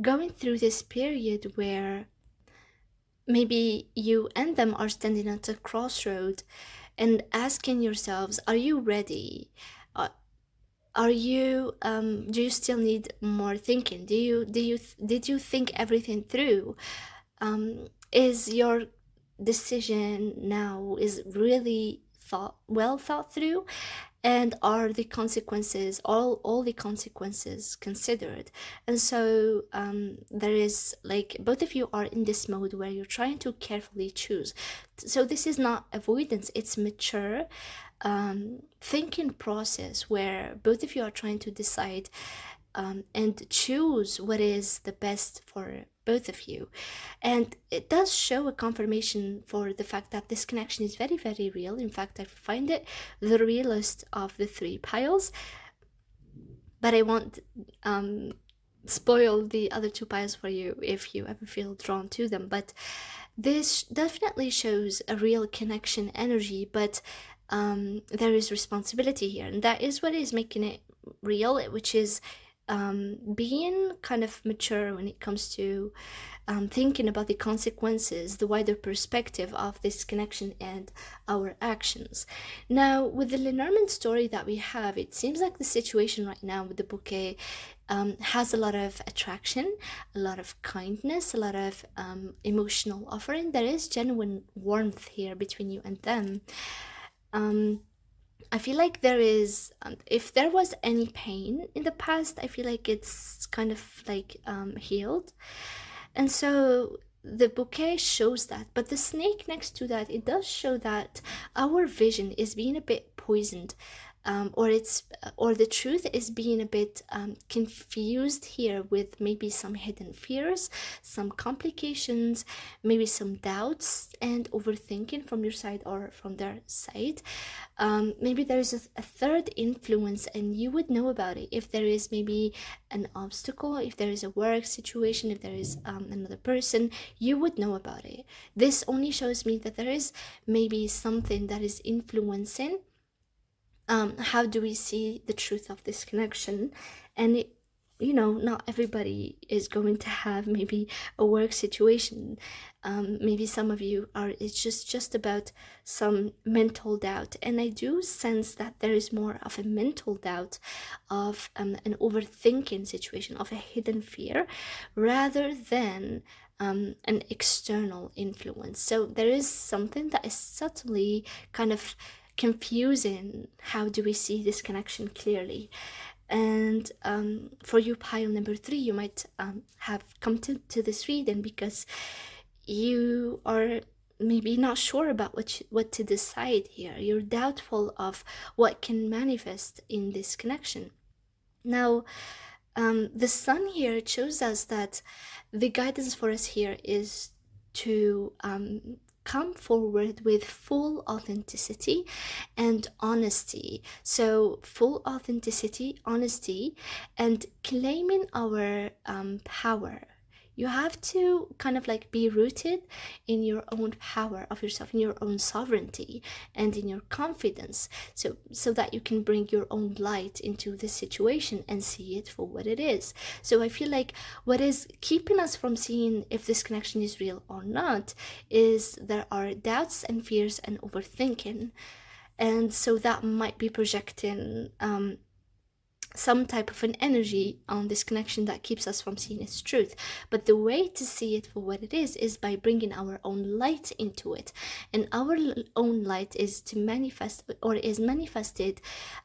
going through this period where maybe you and them are standing at a crossroad and asking yourselves, are you ready? Are you do you still need more thinking? Did you think everything through? Is your decision now is really well thought through, and are the consequences, all the consequences considered? And so there is like, both of you are in this mode where you're trying to carefully choose. So this is not avoidance, it's mature thinking process where both of you are trying to decide and choose what is the best for both of you. And it does show a confirmation for the fact that this connection is very real. In fact, I find it the realest of the 3 piles, but I won't spoil the other 2 piles for you if you ever feel drawn to them. But this definitely shows a real connection energy, but there is responsibility here, and that is what is making it real, which is being kind of mature when it comes to thinking about the consequences, the wider perspective of this connection and our actions. Now, with the Lenormand story that we have, it seems like the situation right now with the bouquet has a lot of attraction, a lot of kindness, a lot of emotional offering. There is genuine warmth here between you and them. Um, I feel like there is, if there was any pain in the past, I feel like it's kind of like healed. And so the bouquet shows that. But the snake next to that, it does show that our vision is being a bit poisoned. Or the truth is being a bit confused here with maybe some hidden fears, some complications, maybe some doubts and overthinking from your side or from their side. Maybe there is a third influence and you would know about it if there is maybe an obstacle, if there is a work situation, if there is another person, you would know about it. This only shows me that there is maybe something that is influencing how do we see the truth of this connection. And it, not everybody is going to have maybe a work situation. Maybe some of you are, it's just about some mental doubt, and I do sense that there is more of a mental doubt, of an overthinking situation, of a hidden fear, rather than an external influence. So there is something that is subtly kind of confusing. How do we see this connection clearly? And for you, pile number 3, you might have come to this reading because you are maybe not sure about what to decide here. You're doubtful of what can manifest in this connection. Now, the sun here shows us that the guidance for us here is to come forward with full authenticity and honesty. So, full authenticity, honesty, and claiming our power. You have to kind of like be rooted in your own power of yourself, in your own sovereignty, and in your confidence, so that you can bring your own light into the situation and see it for what it is. So I feel like what is keeping us from seeing if this connection is real or not is there are doubts and fears and overthinking. And so that might be projecting some type of an energy on this connection that keeps us from seeing its truth. But the way to see it for what it is by bringing our own light into it. And our own light is to manifest, or is manifested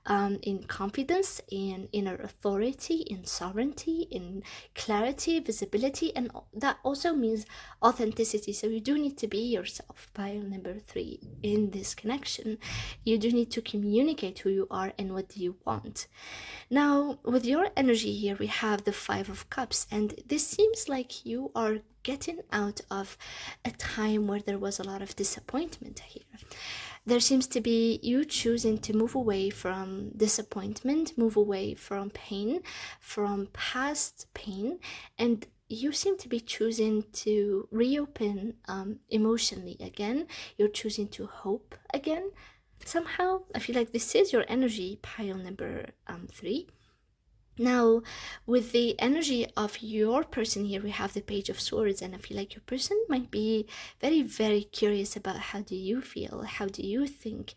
in confidence, in inner authority, in sovereignty, in clarity, visibility, and that also means authenticity. So you do need to be yourself, pile number 3, in this connection. You do need to communicate who you are and what do you want. Now, with your energy here, we have the 5 of Cups, and this seems like you are getting out of a time where there was a lot of disappointment here. There seems to be you choosing to move away from disappointment, move away from pain, from past pain, and you seem to be choosing to reopen emotionally again. You're choosing to hope again. Somehow, I feel like this is your energy, pile number 3. Now, with the energy of your person here, we have the Page of Swords, and I feel like your person might be very, very curious about how do you feel, how do you think,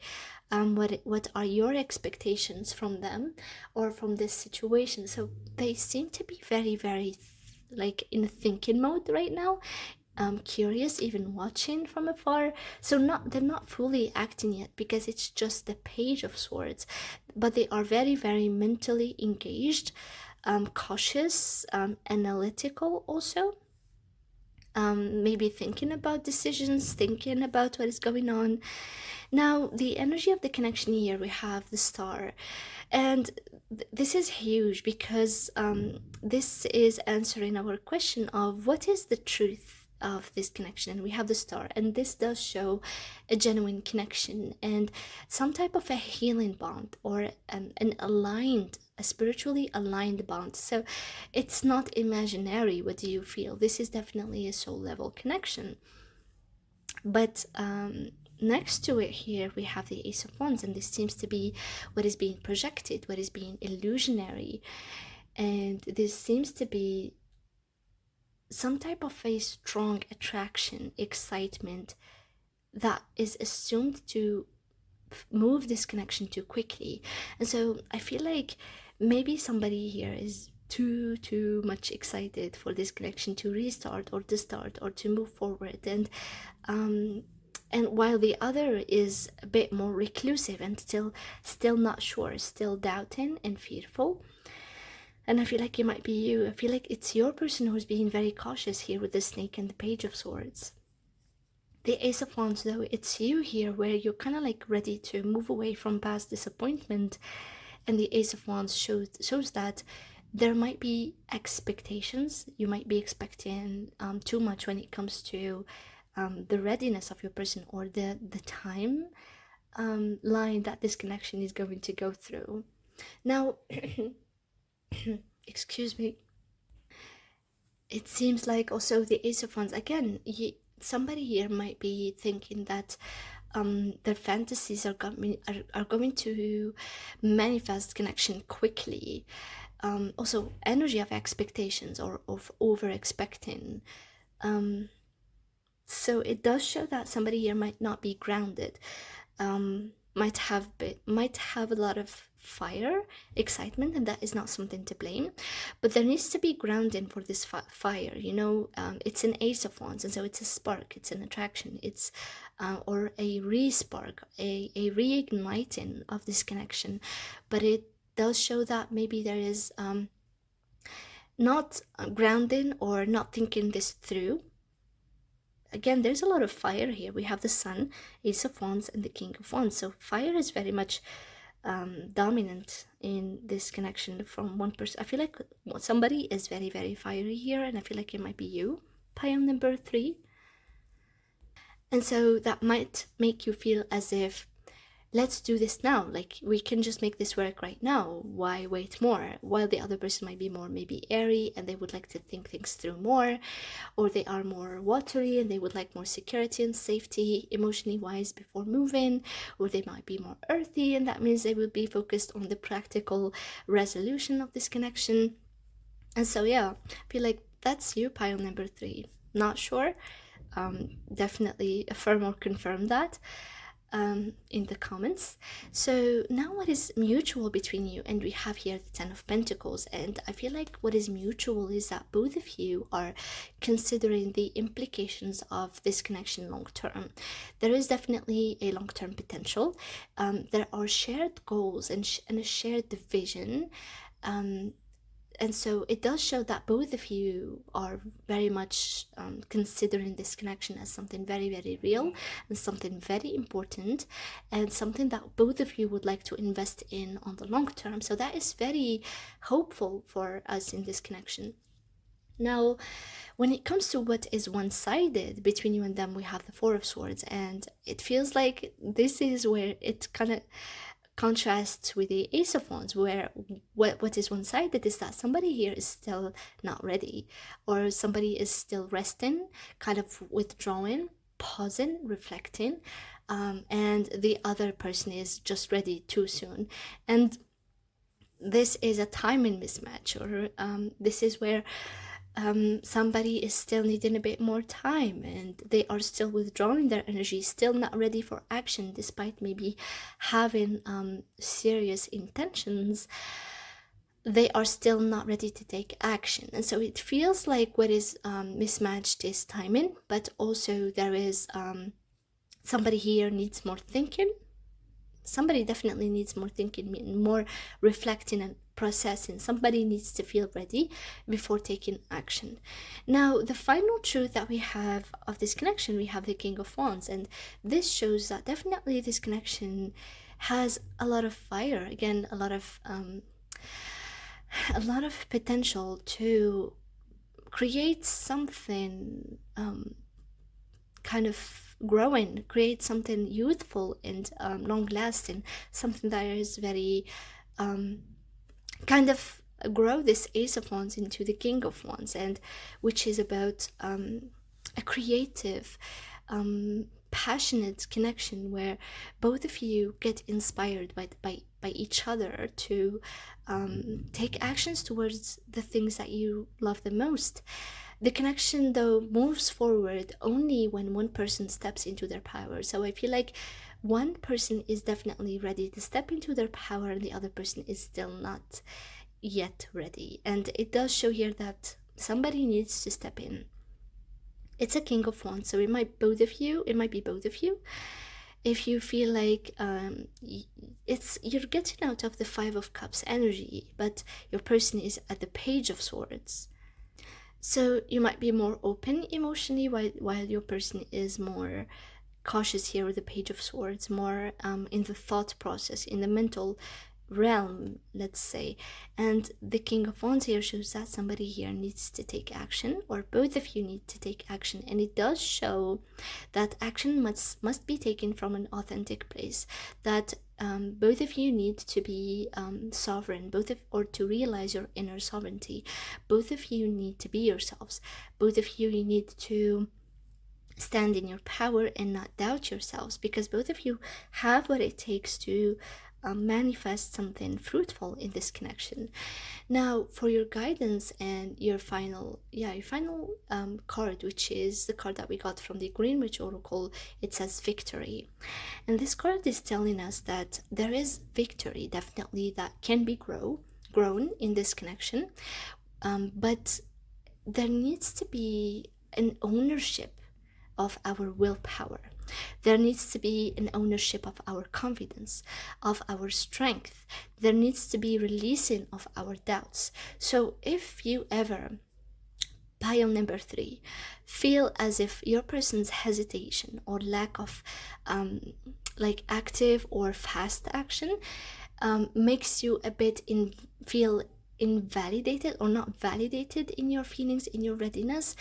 what are your expectations from them or from this situation. So they seem to be very, very like in thinking mode right now, curious, even watching from afar. So they're not fully acting yet because it's just the Page of Swords, but they are very, very mentally engaged, cautious, analytical also. Maybe thinking about decisions, thinking about what is going on. Now, the energy of the connection here, we have the Star. And this is huge because this is answering our question of what is the truth of this connection. And we have the Star, and this does show a genuine connection and some type of a healing bond, or a spiritually aligned bond. So it's not imaginary. What do you feel? This is definitely a soul level connection. But next to it here, we have the Ace of Wands, and this seems to be what is being projected, what is being illusionary. And this seems to be some type of a strong attraction, excitement that is assumed to move this connection too quickly. And so I feel like maybe somebody here is too much excited for this connection to restart or to start or to move forward, um and while the other is a bit more reclusive and still not sure, still doubting and fearful. And I feel like it might be you. I feel like it's your person who's being very cautious here with the snake and the page of swords. The Ace of Wands, though, it's you here where you're kind of like ready to move away from past disappointment. And the Ace of Wands shows that there might be expectations. You might be expecting too much when it comes to the readiness of your person, or the time line that this connection is going to go through. Now, excuse me. It seems like also the Ace of Wands, again, somebody here might be thinking that their fantasies are going to manifest connection quickly. Also, energy of expectations or of over expecting. So it does show that somebody here might not be grounded, might have a lot of fire, excitement, and that is not something to blame. But there needs to be grounding for this fire. It's an Ace of Wands, and so it's a spark, it's an attraction, it's or a re-spark, a reigniting of this connection. But it does show that maybe there is not grounding or not thinking this through. Again, there's a lot of fire here. We have the Sun, Ace of Wands, and the King of Wands. So fire is very much dominant in this connection from one person. I feel like somebody is very, very fiery here, and I feel like it might be you, pile number 3. And so that might make you feel as if, let's do this now. Like, we can just make this work right now. Why wait more? While the other person might be more maybe airy and they would like to think things through more, or they are more watery and they would like more security and safety emotionally wise before moving, or they might be more earthy and that means they will be focused on the practical resolution of this connection. And so yeah, I feel like that's you, pile number 3. Not sure. Definitely affirm or confirm that in the comments. So now, what is mutual between you? And we have here the 10 of Pentacles, and I feel like what is mutual is that both of you are considering the implications of this connection long term. There is definitely a long-term potential. There are shared goals and a shared vision, and so it does show that both of you are very much considering this connection as something very, very real and something very important, and something that both of you would like to invest in on the long term. So that is very hopeful for us in this connection. Now, when it comes to what is one-sided between you and them, we have the 4 of Swords, and it feels like this is where it kind of contrasts with the Ace of Wands, where what is one-sided is that somebody here is still not ready, or somebody is still resting, kind of withdrawing, pausing, reflecting, and the other person is just ready too soon. And this is a timing mismatch, or this is where somebody is still needing a bit more time and they are still withdrawing their energy, still not ready for action despite maybe having serious intentions. They are still not ready to take action. And so it feels like what is mismatched is timing, but also there is somebody here needs more thinking. Somebody definitely needs more thinking, more reflecting and processing. Somebody needs to feel ready before taking action. Now, the final truth that we have of this connection, we have the King of Wands, and this shows that definitely this connection has a lot of fire. Again, a lot of potential to create something kind of growing, create something youthful and long-lasting, something that is very kind of grow this Ace of Wands into the King of Wands, and which is about a creative, passionate connection where both of you get inspired by by each other to take actions towards the things that you love the most. The connection, though, moves forward only when one person steps into their power. So I feel like one person is definitely ready to step into their power and the other person is still not yet ready. And it does show here that somebody needs to step in. It's a King of Wands, so it might be both of you. If you feel like you're getting out of the Five of Cups energy, but your person is at the Page of Swords. So you might be more open emotionally while your person is more cautious here with the Page of Swords, more in the thought process, in the mental realm, let's say. And the King of Wands here shows that somebody here needs to take action, or both of you need to take action. And it does show that action must be taken from an authentic place, that both of you need to be sovereign, or to realize your inner sovereignty. Both of you need to be yourselves. Both of you need to stand in your power and not doubt yourselves, because both of you have what it takes to manifest something fruitful in this connection. Now, for your guidance and your final card, which is the card that we got from the Green Witch Oracle, it says victory. And this card is telling us that there is victory, definitely, that can be grown in this connection, but there needs to be an ownership of our willpower. There needs to be an ownership of our confidence, of our strength. There needs to be releasing of our doubts. So if you ever, pile number 3, feel as if your person's hesitation or lack of like active or fast action makes you a bit feel invalidated or not validated in your feelings, in your readiness,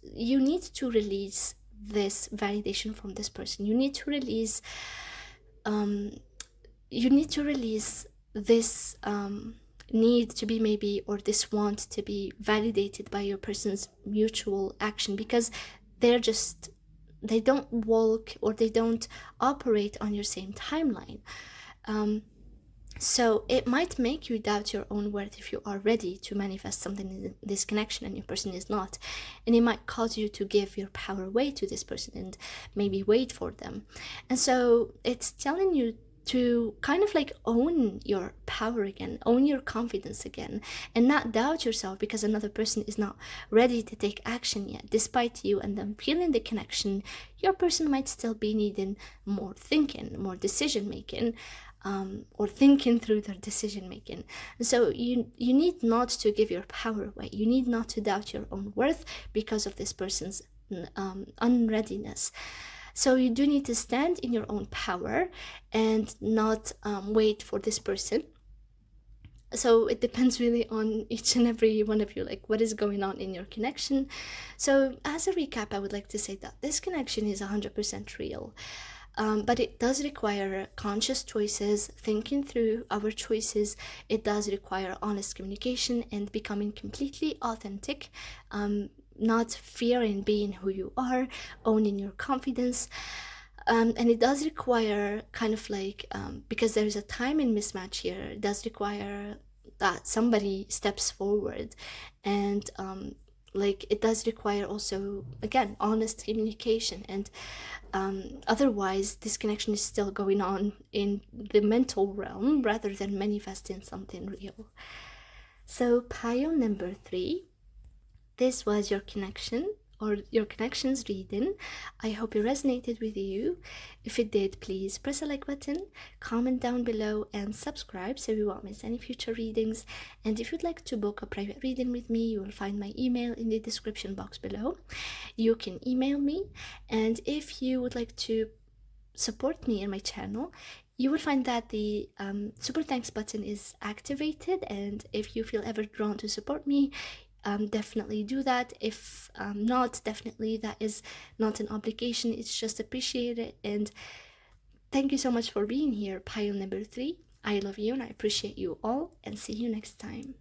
you need to release this validation from this person. You need to release this need to be, maybe, or this want to be validated by your person's mutual action, because they don't walk, or they don't operate on your same timeline. So it might make you doubt your own worth if you are ready to manifest something in this connection and your person is not. And it might cause you to give your power away to this person and maybe wait for them. And so it's telling you to kind of like own your power again, own your confidence again, and not doubt yourself because another person is not ready to take action yet. Despite you and them feeling the connection, your person might still be needing more thinking, more decision making, or thinking through their decision making. So you need not to give your power away. You need not to doubt your own worth because of this person's unreadiness. So you do need to stand in your own power and not wait for this person. So it depends really on each and every one of you, like what is going on in your connection. So as a recap, I would like to say that this connection is 100% real. But it does require conscious choices, thinking through our choices. It does require honest communication and becoming completely authentic, not fearing being who you are, owning your confidence. And it does require kind of like, because there is a timing mismatch here, it does require that somebody steps forward, and like it does require also, again, honest communication. And otherwise this connection is still going on in the mental realm rather than manifesting something real. So pile number 3, this was your connection or your connections reading. I hope it resonated with you. If it did, please press a like button, comment down below, and subscribe so you won't miss any future readings. And if you'd like to book a private reading with me, you will find my email in the description box below. You can email me. And if you would like to support me and my channel, you will find that the super thanks button is activated. And if you feel ever drawn to support me, definitely do that. If not, definitely that is not an obligation, it's just appreciated. And thank you so much for being here, pile number 3. I love you and I appreciate you all, and see you next time.